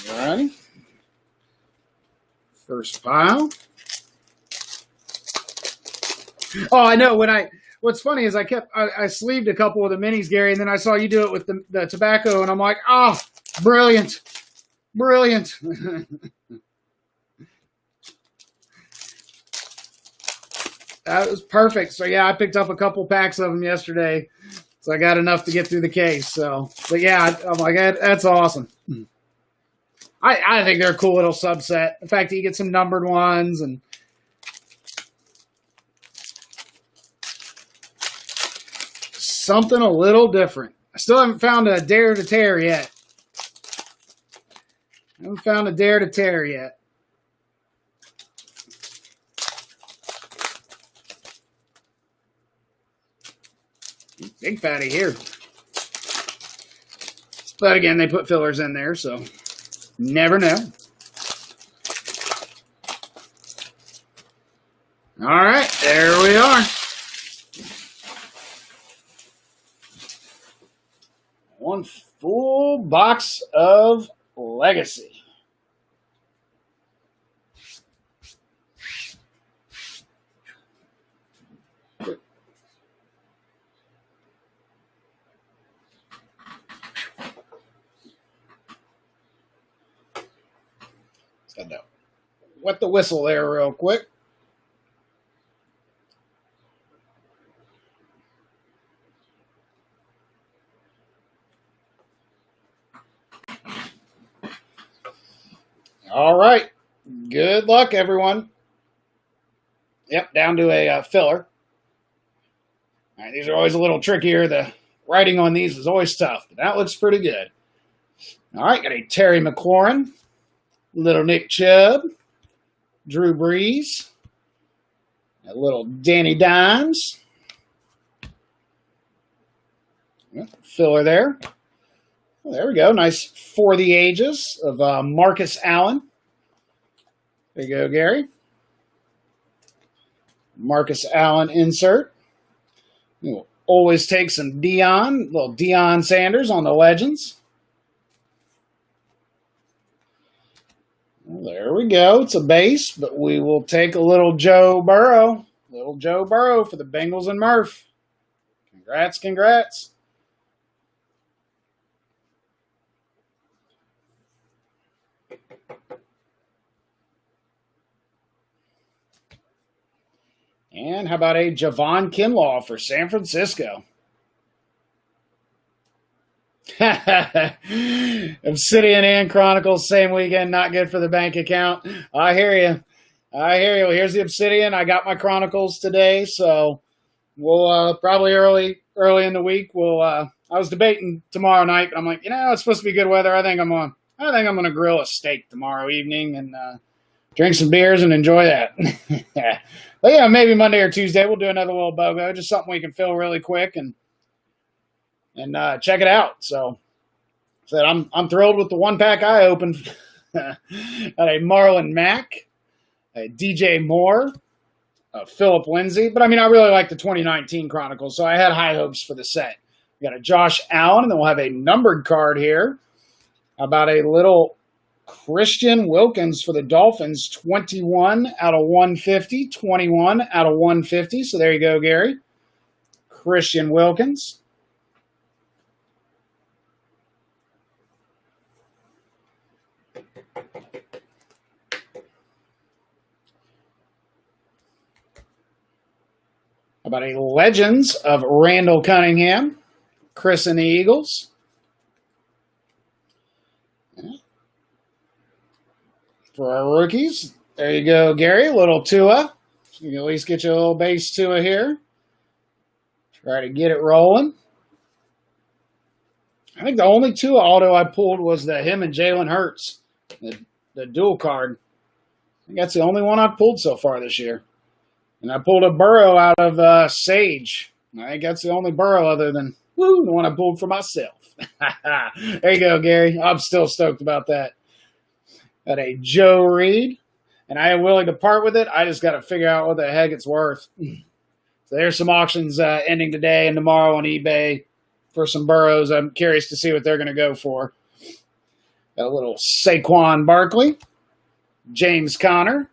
All right. First pile. Oh, I know. What's funny is I sleeved a couple of the minis, Gary, and then I saw you do it with the tobacco, and I'm like, oh, brilliant. Brilliant. That was perfect. So yeah, I picked up a couple packs of them yesterday, so I got enough to get through the case. So, but yeah, I'm like, that's awesome. I think they're a cool little subset. In fact, you get some numbered ones and something a little different. I still haven't found a Dare to Tear yet. Big fatty here. But again, they put fillers in there, so never know. All right, there we are. One full box of Legacy. Got to wet the whistle there real quick. All right. Good luck, everyone. Yep, down to a filler. All right, these are always a little trickier. The writing on these is always tough, but that looks pretty good. All right, got a Terry McLaurin, little Nick Chubb, Drew Brees, a little Danny Dimes. Yep, filler there. Well, there we go. Nice for the ages of Marcus Allen. There you go, Gary. Marcus Allen insert. We'll always take some Deion, little Deion Sanders on the Legends. Well, there we go. It's a base, but we will take a little Joe Burrow. Little Joe Burrow for the Bengals and Murph. Congrats, congrats. And how about a Javon Kinlaw for San Francisco? Obsidian and Chronicles, same weekend, not good for the bank account. I hear you. I hear you. Well, here's the Obsidian. I got my Chronicles today, so we'll probably early in the week. I was debating tomorrow night, but I'm like, it's supposed to be good weather. I think I'm gonna grill a steak tomorrow evening and drink some beers and enjoy that. But yeah, maybe Monday or Tuesday we'll do another little BOGO, just something we can fill really quick and check it out. So I'm thrilled with the one pack I opened. Got a Marlon Mack, a DJ Moore, a Philip Lindsay. But I really like the 2019 Chronicles, so I had high hopes for the set. We got a Josh Allen, and then we'll have a numbered card here. How about a little Christian Wilkins for the Dolphins, 21 out of 150, 21 out of 150. So there you go, Gary. Christian Wilkins. How about a Legends of Randall Cunningham, Chris and the Eagles. For our rookies, there you go, Gary. A little Tua. You can at least get you a little base Tua here. Try to get it rolling. I think the only Tua auto I pulled was him and Jalen Hurts, the dual card. I think that's the only one I've pulled so far this year. And I pulled a Burrow out of Sage. I think that's the only Burrow other than the one I pulled for myself. There you go, Gary. I'm still stoked about that. Got a Joe Reed, and I am willing to part with it. I just got to figure out what the heck it's worth. So there's some auctions ending today and tomorrow on eBay for some Burrows. I'm curious to see what they're going to go for. Got a little Saquon Barkley, James Conner,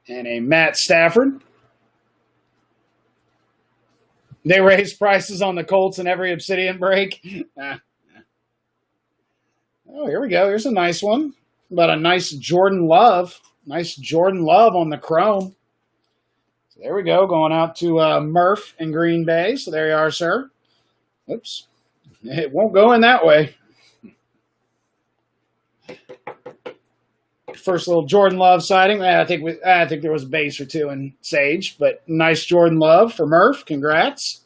and a Matt Stafford. They raise prices on the Colts in every Obsidian break. Oh, here we go. Here's a nice one. About a nice Jordan Love. Nice Jordan Love on the chrome. So there we go. Going out to Murph in Green Bay. So there you are, sir. Oops. It won't go in that way. First little Jordan Love sighting. I think there was a base or two in Sage, but nice Jordan Love for Murph. Congrats.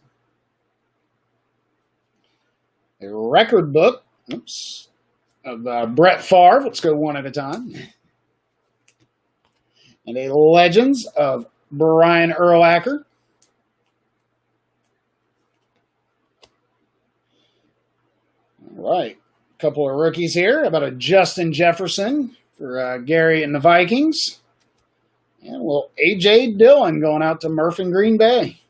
A record book. Oops. Of Brett Favre. Let's go one at a time. And a Legends of Brian Urlacher. Right. A couple of rookies here. How about a Justin Jefferson for Gary and the Vikings? And a little A.J. Dillon going out to Murph in Green Bay.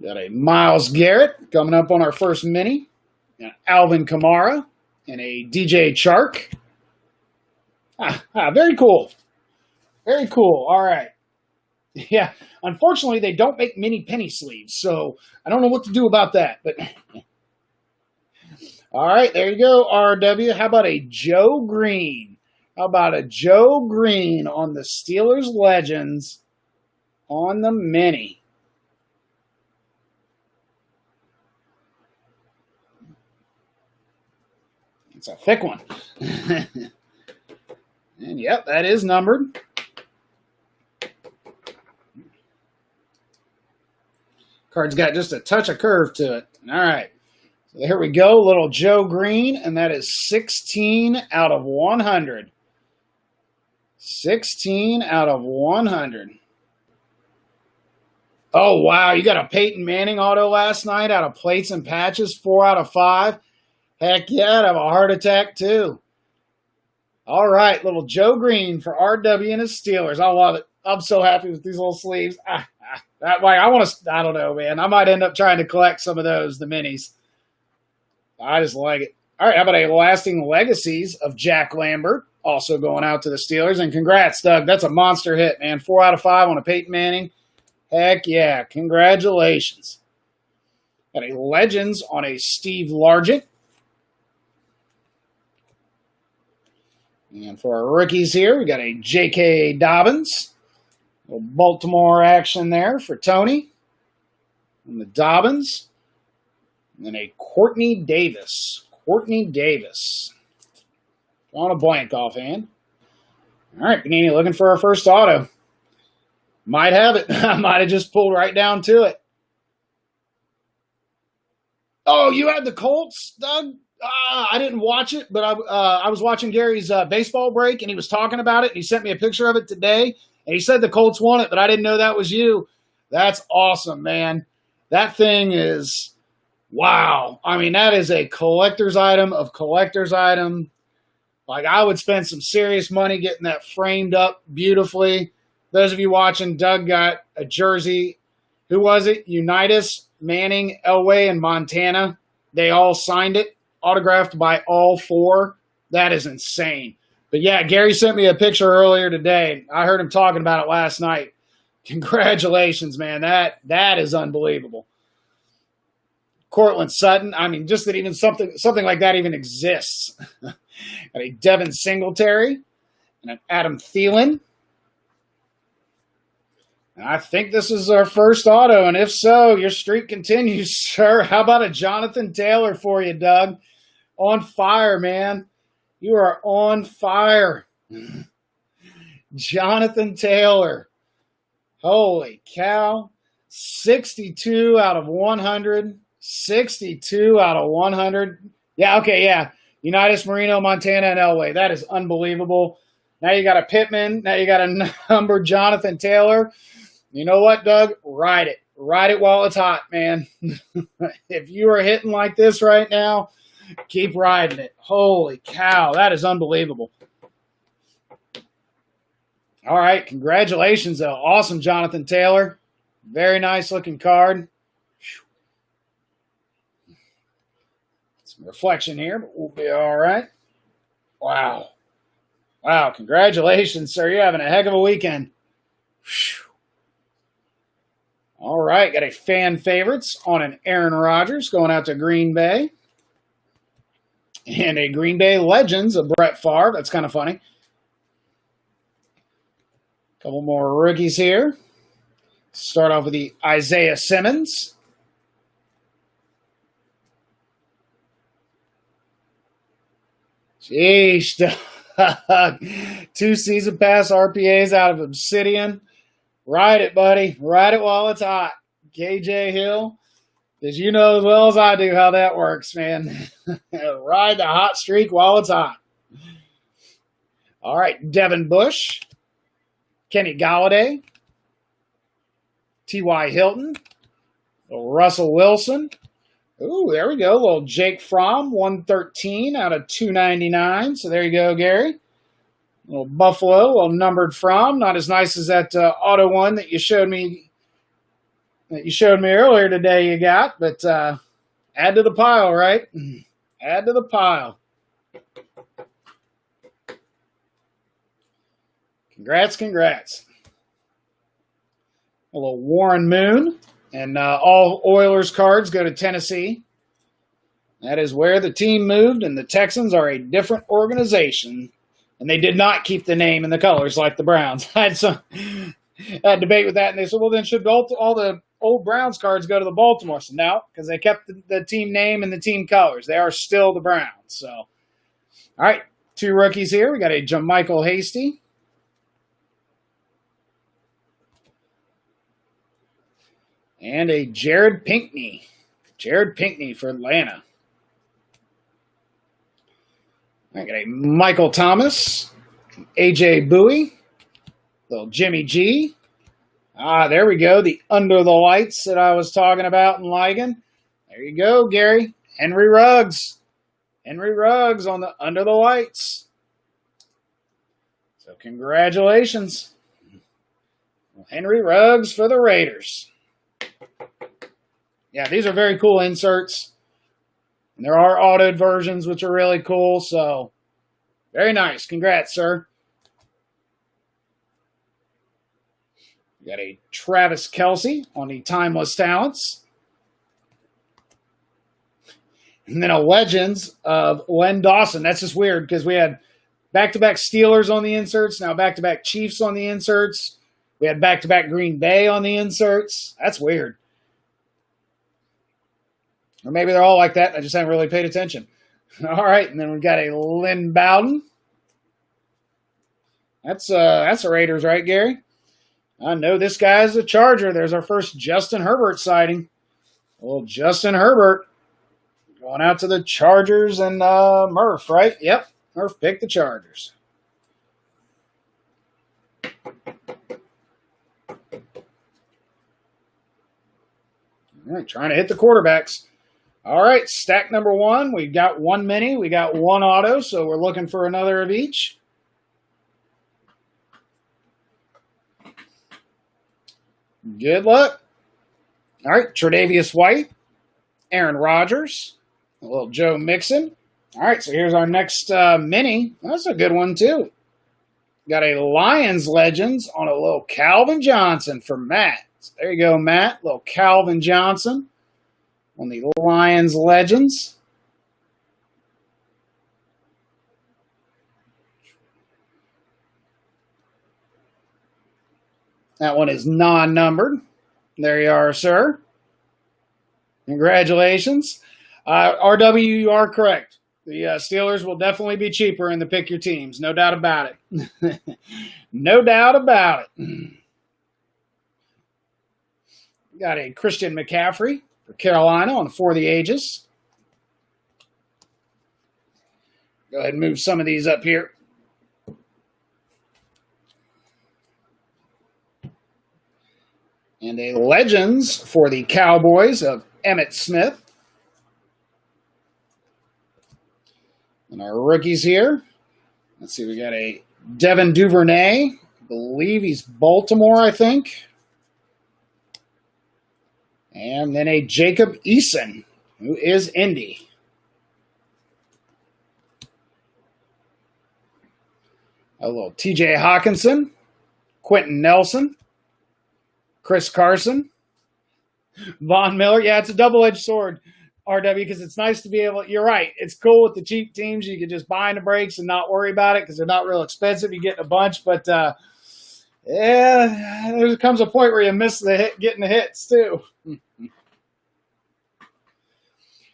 Got a Myles Garrett coming up on our first mini. An Alvin Kamara and a DJ Chark. Very cool. Very cool. All right. Yeah. Unfortunately, they don't make mini penny sleeves, so I don't know what to do about that. But all right, there you go, RW. How about a Joe Green? How about a Joe Green on the Steelers Legends on the mini? It's a thick one. And yep, that is numbered. Card's got just a touch of curve to it. All right. So here we go. Little Joe Green, and that is 16 out of 100. 16 out of 100. Oh, wow. You got a Peyton Manning auto last night out of plates and patches, 4 out of 5. Heck yeah, I'd have a heart attack too. All right, little Joe Green for RW and his Steelers. I love it. I'm so happy with these little sleeves. I don't know, man. I might end up trying to collect some of those, the minis. I just like it. All right, how about a lasting legacies of Jack Lambert, also going out to the Steelers. And congrats, Doug. That's a monster hit, man. 4 out of 5 on a Peyton Manning. Heck yeah, congratulations. Got a Legends on a Steve Largent. And for our rookies here, we got a J.K. Dobbins. A little Baltimore action there for Tony. And the Dobbins. And then a Courtney Davis. Courtney Davis. Drawing a blank offhand. All right, Panini looking for our first auto. Might have it. I might have just pulled right down to it. Oh, you had the Colts, Doug? I didn't watch it, but I was watching Gary's baseball break, and he was talking about it, and he sent me a picture of it today, and he said the Colts won it, but I didn't know that was you. That's awesome, man. That thing is, wow. I mean, that is a collector's item of collector's item. Like, I would spend some serious money getting that framed up beautifully. Those of you watching, Doug got a jersey. Who was it? Unitas, Manning, Elway, and Montana. They all signed it. Autographed by all 4. That is insane. But yeah, Gary sent me a picture earlier today. I heard him talking about it last night. Congratulations, man. That is unbelievable. Cortland Sutton. I mean, just that even something like that even exists. Got a Devin Singletary and an Adam Thielen. And I think this is our first auto, and if so, your streak continues, sir. How about a Jonathan Taylor for you, Doug? On fire, man. You are on fire. Jonathan Taylor. Holy cow. 62 out of 100. 62 out of 100. Yeah, okay, yeah. Unitas, Marino, Montana, and Elway. That is unbelievable. Now you got a Pittman. Now you got a number Jonathan Taylor. You know what, Doug? Ride it. Ride it while it's hot, man. If you are hitting like this right now, keep riding it. Holy cow, that is unbelievable. All right, congratulations, though. Awesome, Jonathan Taylor. Very nice looking card. Some reflection here, but we'll be all right. Wow. Wow, congratulations, sir. You're having a heck of a weekend. Whew. All right, got a fan favorites on an Aaron Rodgers going out to Green Bay. And a Green Bay Legends of Brett Favre. That's kind of funny. Couple more rookies here. Start off with the Isaiah Simmons. Sheesh. 2 season pass RPAs out of Obsidian. Ride it, buddy. Ride it while it's hot. KJ Hill, because you know as well as I do how that works, man. Ride the hot streak while it's hot. All right, Devin Bush, Kenny Golladay, T.Y. Hilton, Russell Wilson, Ooh, there we go. Little Jake Fromm, 113 out of 299. So there you go, Gary. Little Buffalo, little numbered Fromm. Not as nice as that auto one that you showed me earlier today. You got, but add to the pile, right? Add to the pile. Congrats. A little Warren Moon. And all Oilers cards go to Tennessee. That is where the team moved, and the Texans are a different organization. And they did not keep the name and the colors like the Browns. I had some debate with that, and they said, well, then should all the old Browns cards go to the Baltimore? So no, because they kept the team name and the team colors. They are still the Browns. So, all right, 2 rookies here. We got a JaMycal Hasty. And a Jared Pinkney. Jared Pinkney for Atlanta. I got a Michael Thomas. AJ Bowie. Little Jimmy G. There we go. The under the lights that I was talking about and liking. There you go, Gary. Henry Ruggs. Henry Ruggs on the under the lights. So congratulations. Henry Ruggs for the Raiders. Yeah, these are very cool inserts. And there are autoed versions, which are really cool. So, very nice. Congrats, sir. We got a Travis Kelce on the Timeless Talents. And then a Legends of Len Dawson. That's just weird because we had back-to-back Steelers on the inserts, now back-to-back Chiefs on the inserts. We had back-to-back Green Bay on the inserts. That's weird. Or maybe they're all like that. I just haven't really paid attention. All right, and then we've got a Lynn Bowden. That's a Raiders, right, Gary? I know this guy's a Charger. There's our first Justin Herbert sighting. Well, Justin Herbert going out to the Chargers and Murph, right? Yep, Murph picked the Chargers. All right, trying to hit the quarterbacks. All right, stack number 1. We got 1 mini. We got 1 auto, so we're looking for another of each. Good luck. All right, Tre'Davious White, Aaron Rodgers, a little Joe Mixon. All right, so here's our next mini. That's a good one, too. Got a Lions Legends on a little Calvin Johnson for Matt. So there you go, Matt. Little Calvin Johnson on the Lions Legends. That one is non-numbered. There you are, sir. Congratulations. RW, you are correct. The Steelers will definitely be cheaper in the pick your teams. No doubt about it. No doubt about it. Got a Christian McCaffrey for Carolina on For the Ages. Go ahead and move some of these up here. And a Legends for the Cowboys of Emmitt Smith. And our rookies here. Let's see, we got a Devin Duvernay. I believe he's Baltimore, I think. And then a Jacob Eason, who is Indy. A little TJ Hawkinson, Quentin Nelson, Chris Carson, Von Miller. Yeah, it's a double-edged sword, RW, because it's nice to be able – you're right. It's cool with the cheap teams. You can just buy in the breaks and not worry about it because they're not real expensive. You get a bunch. But, yeah, there comes a point where you miss getting the hits too.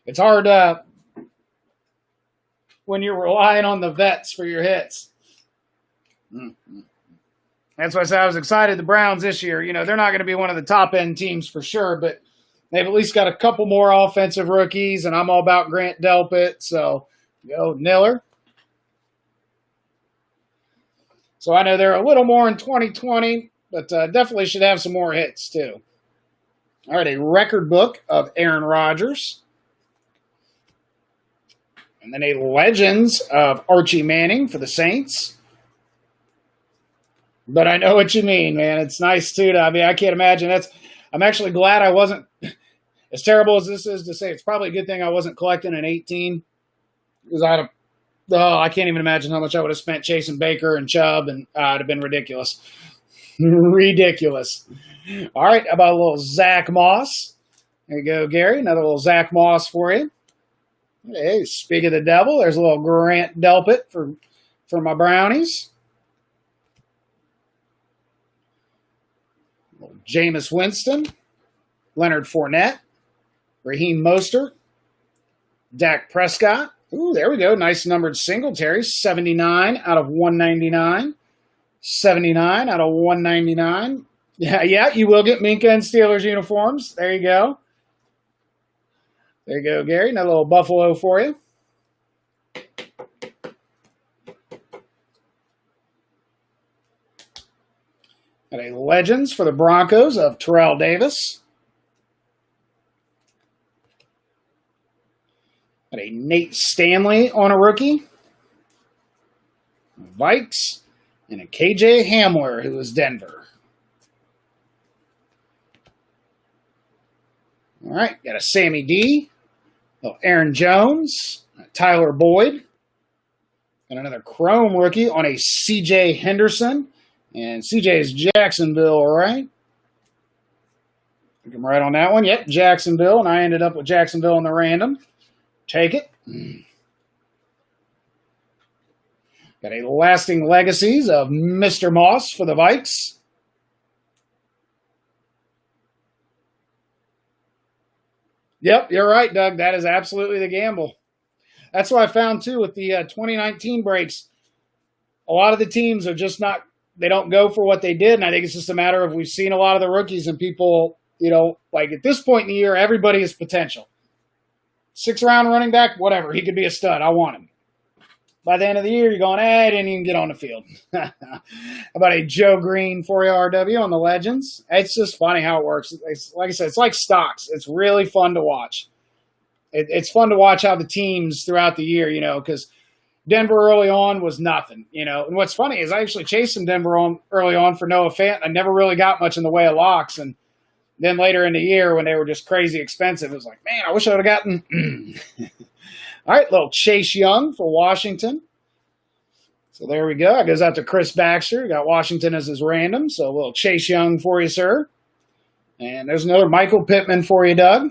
It's hard when you're relying on the vets for your hits. That's why I said I was excited the Browns this year. You know, they're not going to be one of the top-end teams for sure, but they've at least got a couple more offensive rookies, and I'm all about Grant Delpit. So, go Niller. So I know they're a little more in 2020, but definitely should have some more hits too. All right, a record book of Aaron Rodgers. And then a Legends of Archie Manning for the Saints. But I know what you mean, man. It's nice, too. I mean, I can't imagine. I'm actually glad I wasn't, as terrible as this is to say, it's probably a good thing I wasn't collecting an 18. Because I can't even imagine how much I would have spent chasing Baker and Chubb, and it'd have been ridiculous. Ridiculous. All right, how about a little Zach Moss? There you go, Gary. Another little Zach Moss for you. Hey, speak of the devil, there's a little Grant Delpit for my Brownies. Jameis Winston, Leonard Fournette, Raheem Mostert, Dak Prescott. Ooh, there we go. Nice numbered Singletary. 79 out of 199. 79 out of 199. Yeah, you will get Minka and Steelers uniforms. There you go. There you go, Gary. Another little Buffalo for you. Got a Legends for the Broncos of Terrell Davis. Got a Nate Stanley on a rookie. Vikes. And a KJ Hamler, who is Denver. All right, got a Sammy D. Aaron Jones. Tyler Boyd. And another Chrome rookie on a CJ Henderson. And CJ is Jacksonville, right? I'm right on that one. Yep, Jacksonville. And I ended up with Jacksonville in the random. Take it. Got a Lasting Legacies of Mr. Moss for the Vikes. Yep, you're right, Doug. That is absolutely the gamble. That's what I found, too, with the 2019 breaks. A lot of the teams are just not, they don't go for what they did, and I think it's just a matter of we've seen a lot of the rookies and people, like at this point in the year, everybody is potential. 6th-round running back, whatever. He could be a stud. I want him. By the end of the year, you're going, I didn't even get on the field. How about a Joe Green for you, RW, on the Legends? It's just funny how it works. Like I said, it's like stocks. It's really fun to watch. It's fun to watch how the teams throughout the year, because Denver early on was nothing, And what's funny is I actually chased some Denver early on for Noah Fant. I never really got much in the way of locks. And then later in the year when they were just crazy expensive, it was like, man, I wish I would have gotten. All right, little Chase Young for Washington. So there we go. It goes out to Chris Baxter. We got Washington as his random. So a little Chase Young for you, sir. And there's another Michael Pittman for you, Doug.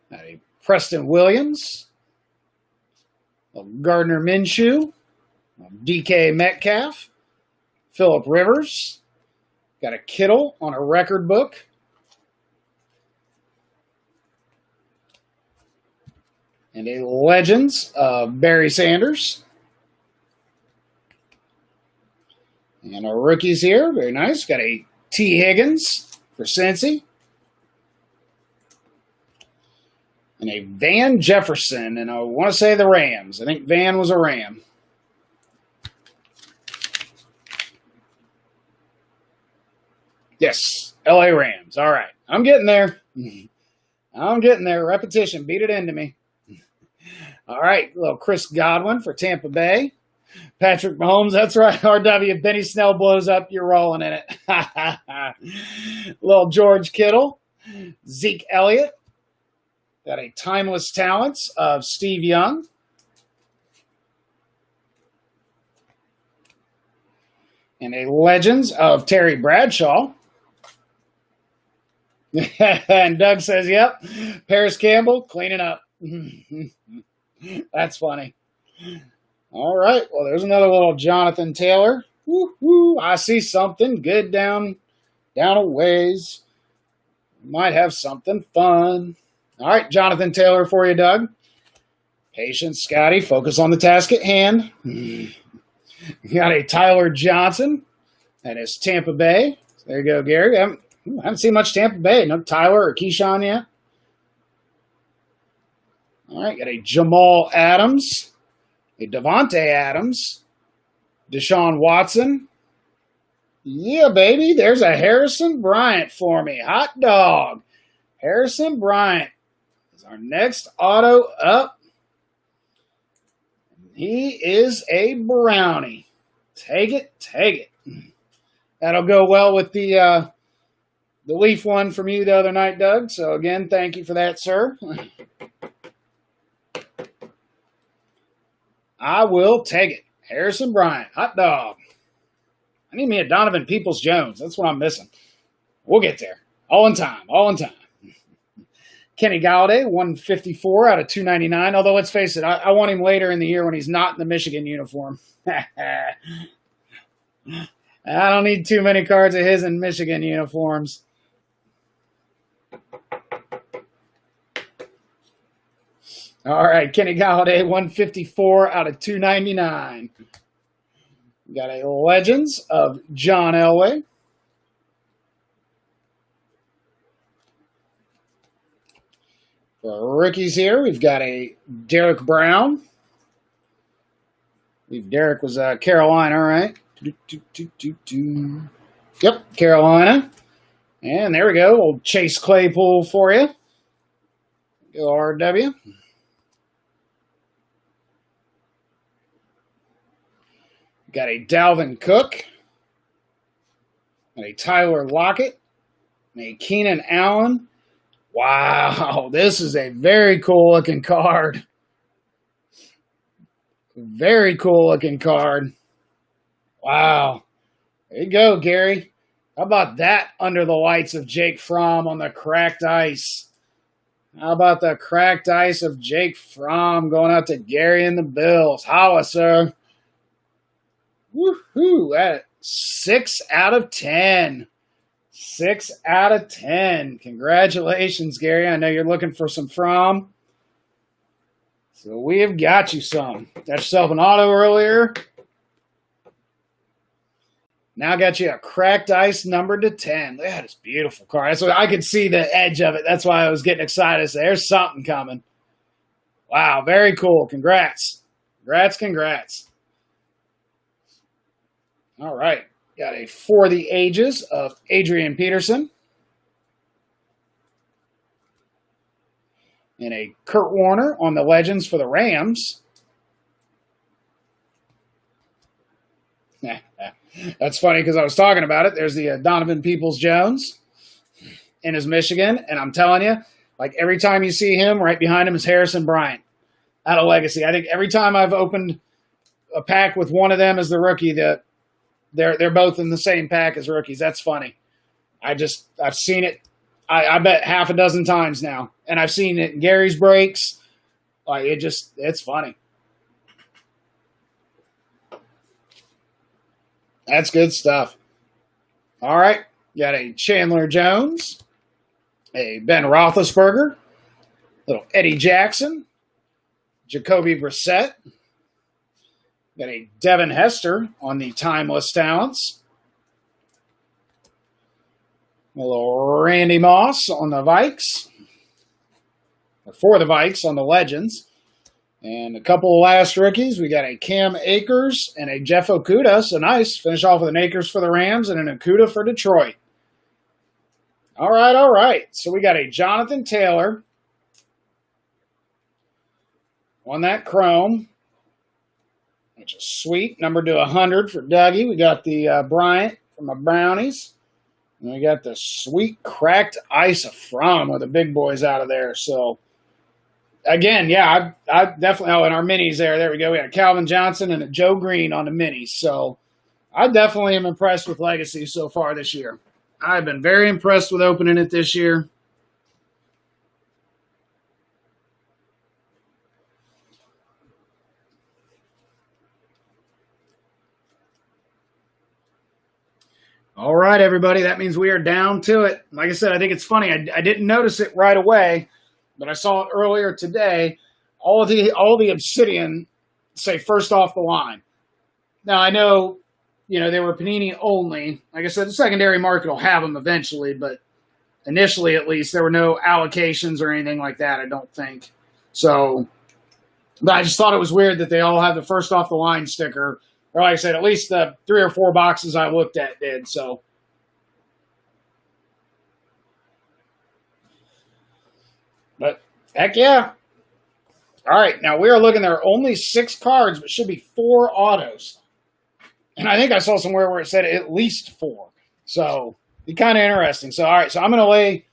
Got a Preston Williams. A Gardner Minshew. A DK Metcalf. Phillip Rivers. Got a Kittle on a record book. And a Legends of Barry Sanders. And our rookies here, very nice. Got a T. Higgins for Cincy. And a Van Jefferson, and I want to say the Rams. I think Van was a Ram. Yes, LA Rams. All right, I'm getting there. I'm getting there. Repetition, beat it into me. All right, little Chris Godwin for Tampa Bay. Patrick Mahomes, that's right, RW. Benny Snell blows up, you're rolling in it. Little George Kittle. Zeke Elliott. Got a Timeless Talents of Steve Young. And a Legends of Terry Bradshaw. And Doug says, yep, Paris Campbell cleaning up. That's funny. All right. Well, there's another little Jonathan Taylor. Woo-hoo, I see something good down a ways. Might have something fun. All right, Jonathan Taylor for you, Doug. Patience, Scotty. Focus on the task at hand. You got a Tyler Johnson. That is Tampa Bay. There you go, Gary. I haven't seen much Tampa Bay. No Tyler or Keyshawn yet. All right, got a Jamal Adams, a Devontae Adams, Deshaun Watson. Yeah, baby, there's a Harrison Bryant for me. Hot dog. Harrison Bryant is our next auto up. He is a brownie. Take it, take it. That'll go well with the Leaf one from you the other night, Doug. So again, thank you for that, sir. I will take it. Harrison Bryant, hot dog. I need me a Donovan Peoples-Jones. That's what I'm missing. We'll get there. All in time. All in time. Kenny Galladay, 154 out of 299. Although, let's face it, I want him later in the year when he's not in the Michigan uniform. I don't need too many cards of his in Michigan uniforms. All right, Kenny Galladay, 154 out of 299. We got a Legends of John Elway. For rookies here, we've got a Derek Brown. Derek was Carolina, right? Yep, Carolina. And there we go, old Chase Claypool for you. Go RW. Got a Dalvin Cook, a Tyler Lockett, a Keenan Allen. Wow, this is a very cool looking card. Very cool looking card. Wow. There you go, Gary. How about that under the lights of Jake Fromm on the cracked ice? How about the cracked ice of Jake Fromm going out to Gary and the Bills? Holla, sir. Woohoo! At 6 out of 10. 6 out of 10. Congratulations, Gary. I know you're looking for some Fromm. So we have got you some. Got yourself an auto earlier. Now got you a cracked ice numbered to 10. That is beautiful card. So I could see the edge of it. That's why I was getting excited. So there's something coming. Wow, very cool. Congrats. Congrats. All right. Got a For the Ages of Adrian Peterson. And a Kurt Warner on the Legends for the Rams. That's funny because I was talking about it. There's the Donovan Peoples-Jones in his Michigan. And I'm telling you, like every time you see him, right behind him is Harrison Bryant out of Legacy. I think every time I've opened a pack with one of them as the rookie, that they're both in the same pack as rookies. That's funny. I've seen it, I bet half a dozen times now. And I've seen it in Gary's breaks. Like it's funny. That's good stuff. All right. Got a Chandler Jones, a Ben Roethlisberger, little Eddie Jackson, Jacoby Brissett. Got a Devin Hester on the Timeless Talents. A little Randy Moss on the Vikes. Or for the Vikes on the Legends. And a couple of last rookies. We got a Cam Akers and a Jeff Okudah. So nice. Finish off with an Akers for the Rams and an Okudah for Detroit. All right. So we got a Jonathan Taylor on that chrome, which is sweet. Numbered to 100 for Dougie. We got the Bryant from the Brownies. And we got the sweet cracked ice of Fromm with the big boys out of there. So, again, yeah, I definitely, in our minis there we go. We got Calvin Johnson and a Joe Green on the minis. So, I definitely am impressed with Legacy so far this year. I've been very impressed with opening it this year. All right, everybody. That means we are down to it. Like I said, I think it's funny. I didn't notice it right away, but I saw it earlier today. All the Obsidian say first off the line. Now, I know, they were Panini only. Like I said, the secondary market will have them eventually, but initially, at least, there were no allocations or anything like that, I don't think. So, but I just thought it was weird that they all have the first off the line sticker. Or like I said, at least the 3 or 4 boxes I looked at did. So, Heck yeah. All right, now we are looking, there are only 6 cards, but should be 4 autos. And I think I saw somewhere where it said at least 4. So, be kind of interesting. So, all right, so I'm going to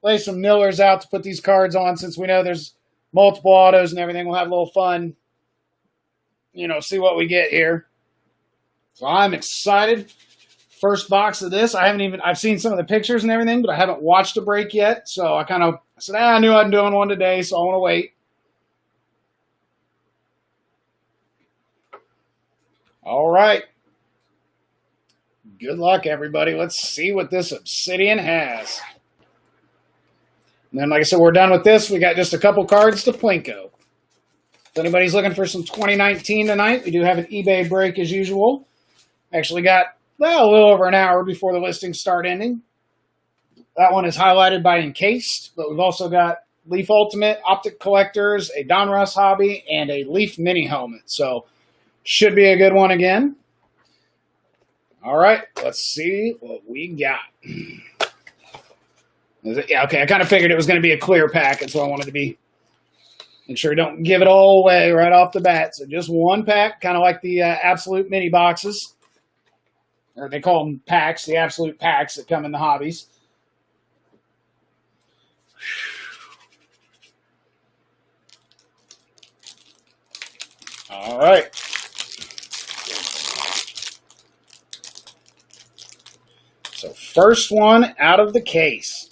lay some Millers out to put these cards on since we know there's multiple autos and everything. We'll have a little fun, see what we get here. So, I'm excited. First box of this. I've seen some of the pictures and everything, but I haven't watched a break yet. So, I said, I knew I'd doing one today, so I want to wait. All right. Good luck, everybody. Let's see what this Obsidian has. And then, like I said, we're done with this. We got just a couple cards to Plinko. If anybody's looking for some 2019 tonight, we do have an eBay break as usual. Actually got a little over an hour before the listings start ending. That one is highlighted by Encased, but we've also got Leaf Ultimate, Optic Collectors, a Donruss Hobby, and a Leaf Mini Helmet. So, should be a good one again. All right, let's see what we got. Yeah, okay, I kind of figured it was going to be a clear pack, and so I wanted to make sure we don't give it all away right off the bat. So just one pack, kind of like the Absolute Mini boxes. Or they call them packs, the Absolute packs that come in the hobbies. All right. So first one out of the case.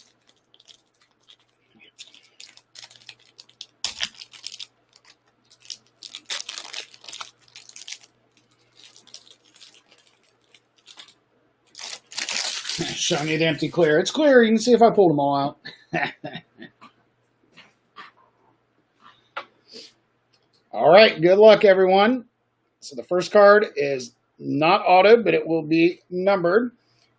Showing you the empty clear. It's clear. You can see if I pulled them all out. All right. Good luck, everyone. So the first card is not autoed, but it will be numbered.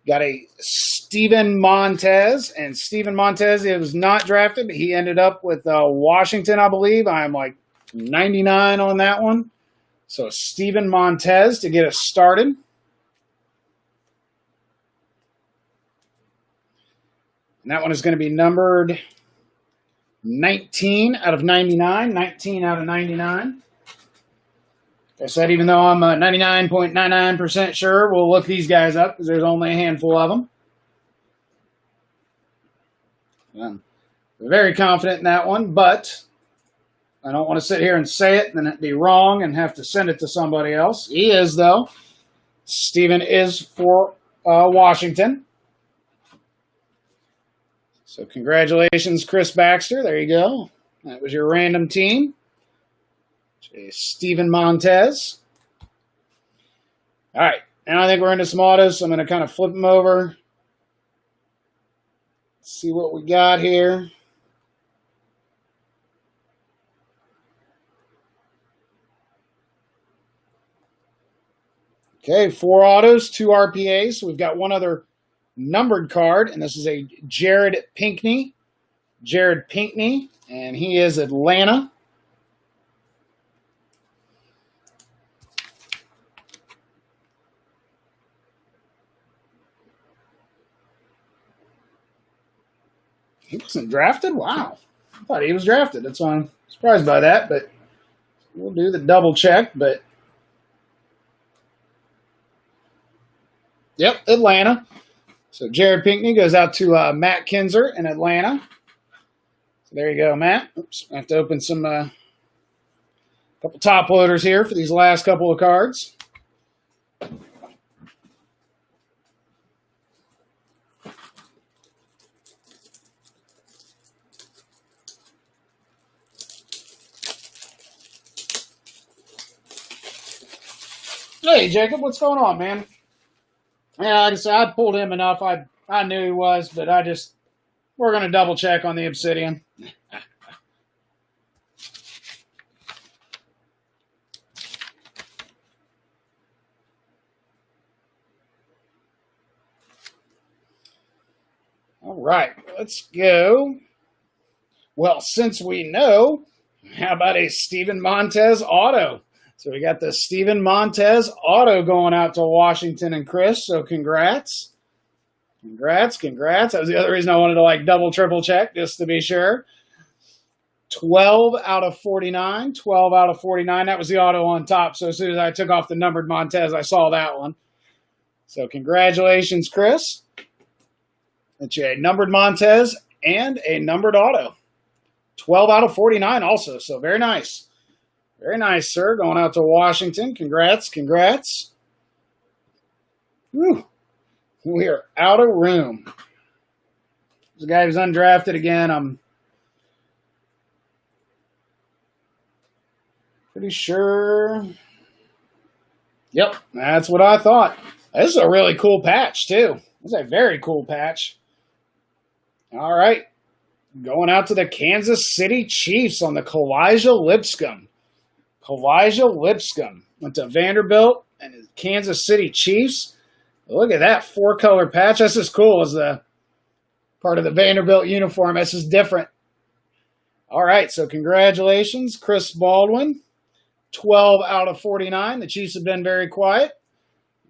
Got a Steven Montez, and Steven Montez, he was not drafted, but he ended up with Washington, I believe. I'm like 99 on that one. So Steven Montez to get us started. And that one is going to be numbered 19 out of 99. 19 out of 99. Like I said, even though I'm 99.99% sure, we'll look these guys up because there's only a handful of them. I'm very confident in that one, but I don't want to sit here and say it and then it'd be wrong and have to send it to somebody else. He is, though. Steven is for Washington. So congratulations, Chris Baxter. There you go. That was your random team. Steven Montez. All right. Now I think we're into some autos, so I'm going to kind of flip them over. See what we got here. Okay, 4 autos, 2 RPAs. So we've got one other numbered card, and this is a Jared Pinkney. Jared Pinkney, and he is Atlanta. He wasn't drafted? Wow. I thought he was drafted. That's why I'm surprised by that, but we'll do the double check. But yep, Atlanta. So Jared Pinkney goes out to Matt Kinzer in Atlanta. So there you go, Matt. Oops, I have to open some couple top loaders here for these last couple of cards. Hey, Jacob, what's going on, man? Yeah, like I said, I pulled him enough. I knew he was, but we're going to double check on the Obsidian. All right, let's go. Well, since we know, how about a Steven Montez auto? So we got the Steven Montez auto going out to Washington and Chris. So congrats. Congrats. That was the other reason I wanted to double, triple check just to be sure. 12 out of 49. 12 out of 49. That was the auto on top. So as soon as I took off the numbered Montez, I saw that one. So congratulations, Chris. That's a numbered Montez and a numbered auto. 12 out of 49 also. So very nice. Very nice, sir. Going out to Washington. Congrats. Congrats. Whew. We are out of room. This guy who's undrafted again. I'm pretty sure. Yep, that's what I thought. This is a really cool patch, too. This is a very cool patch. All right. Going out to the Kansas City Chiefs on the Kalijah Lipscomb. Kalijah Lipscomb went to Vanderbilt and the Kansas City Chiefs. Look at that 4-color patch. That's as cool as the part of the Vanderbilt uniform. This is different. All right, so congratulations, Chris Baldwin. 12 out of 49. The Chiefs have been very quiet.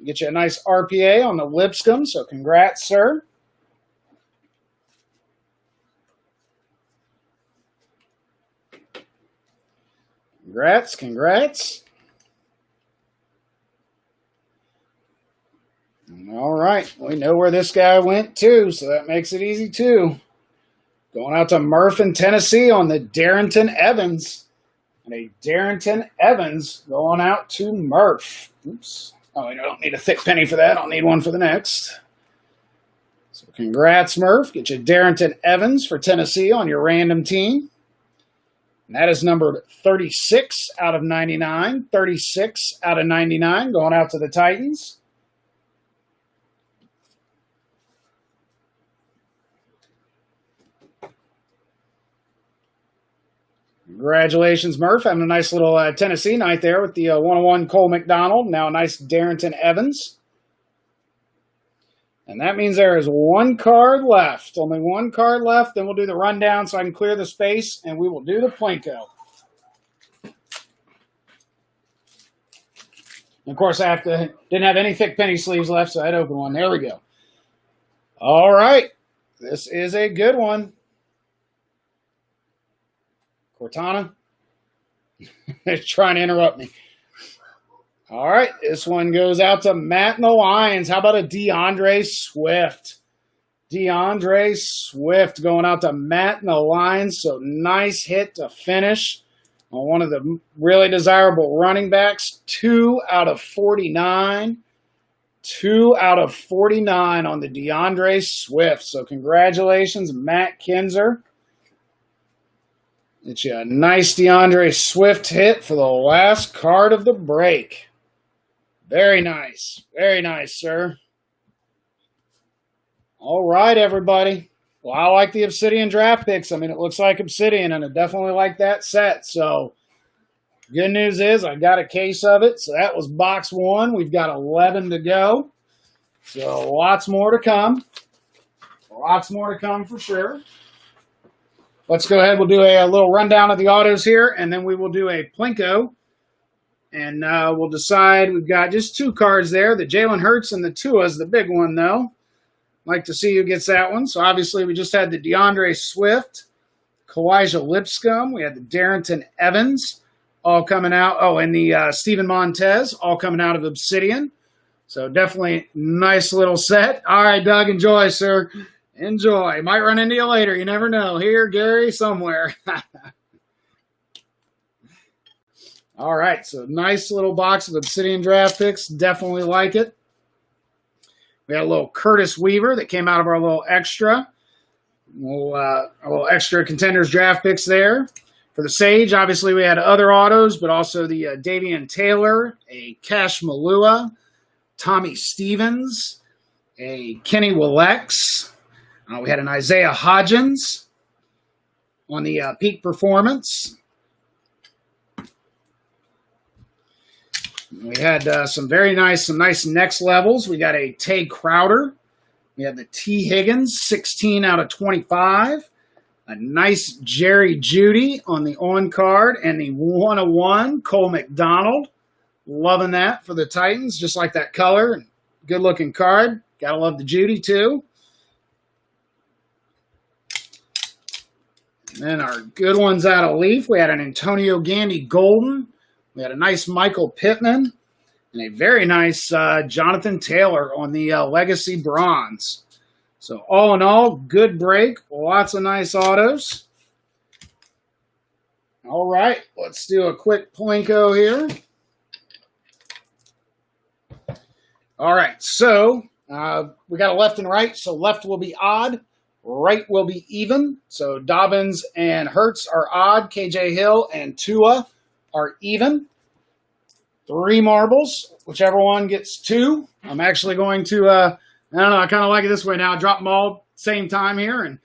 Get you a nice RPA on the Lipscomb, so congrats, sir. Congrats, congrats. All right, we know where this guy went too, so that makes it easy too. Going out to Murph in Tennessee on the Darrington Evans. And a Darrington Evans going out to Murph. Oops. Oh, I don't need a thick penny for that. I'll need one for the next. So congrats, Murph. Get you Darrington Evans for Tennessee on your random team. And that is numbered 36 out of 99. 36 out of 99 going out to the Titans. Congratulations, Murph. Having a nice little Tennessee night there with the 101 Cole McDonald. Now a nice Darrington Evans. And that means there is one card left. Only one card left. Then we'll do the rundown so I can clear the space, and we will do the Plinko. And of course, I didn't have any thick penny sleeves left, so I had to open one. There we go. All right. This is a good one. Cortana. They're trying to interrupt me. All right, this one goes out to Matt and the Lions. How about a DeAndre Swift? DeAndre Swift going out to Matt and the Lions. So nice hit to finish on one of the really desirable running backs. 2 out of 49. 2 out of 49 on the DeAndre Swift. So congratulations, Matt Kinzer. It's a nice DeAndre Swift hit for the last card of the break. Very nice. Very nice, sir. All right, everybody. Well, I like the Obsidian draft picks. I mean, it looks like Obsidian, and I definitely like that set. So, good news is I got a case of it. So, that was box 1. We've got 11 to go. So, lots more to come. Lots more to come for sure. Let's go ahead. We'll do a little rundown of the autos here, and then we will do a Plinko. And we'll decide. We've got just 2 cards there. The Jalen Hurts and the Tua is the big one, though. Like to see who gets that one. So, obviously, we just had the DeAndre Swift, Kalijah Lipscomb. We had the Darrington Evans all coming out. Oh, and the Steven Montez all coming out of Obsidian. So, definitely nice little set. All right, Doug, enjoy, sir. Enjoy. Might run into you later. You never know. Here, Gary, somewhere. All right, so nice little box of Obsidian draft picks. Definitely like it. We had a little Curtis Weaver that came out of our little extra. A little extra contenders draft picks there. For the Sage, obviously we had other autos, but also the Davian Taylor, a Cash Malua, Tommy Stevens, a Kenny Willex. We had an Isaiah Hodgins on the Peak Performance. We had some nice next levels. We got a Tay Crowder. We had the T. Higgins, 16 out of 25. A nice Jerry Jeudy on the on card. And the 101 Cole McDonald. Loving that for the Titans. Just like that color. Good looking card. Gotta love the Jeudy too. Then our good ones out of Leaf, we had an Antonio Gandy Golden. We had a nice Michael Pittman. And a very nice Jonathan Taylor on the Legacy Bronze. So all in all, good break. Lots of nice autos. All right, let's do a quick Plinko here. All right, so we got a left and right. So left will be odd. Right will be even. So Dobbins and Hurts are odd. KJ Hill and Tua are even. 3 marbles, whichever one gets 2. I'm actually going to, I don't know, I kind of like it this way now. Drop them all same time here and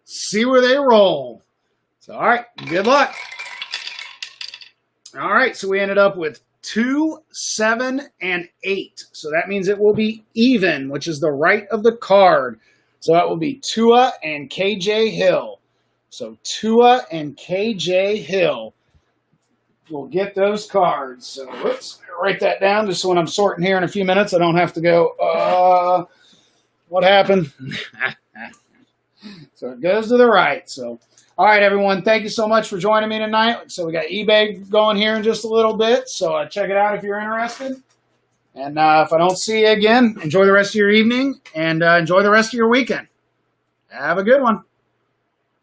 see where they roll. So, all right, good luck. All right, so we ended up with 2, 7, and 8. So that means it will be even, which is the right of the card. So that will be Tua and KJ Hill. So Tua and KJ Hill will get those cards. So let's write that down just so when I'm sorting here in a few minutes, I don't have to go, what happened? So it goes to the right. So, all right, everyone, thank you so much for joining me tonight. So we got eBay going here in just a little bit. So check it out if you're interested. And if I don't see you again, enjoy the rest of your evening and enjoy the rest of your weekend. Have a good one.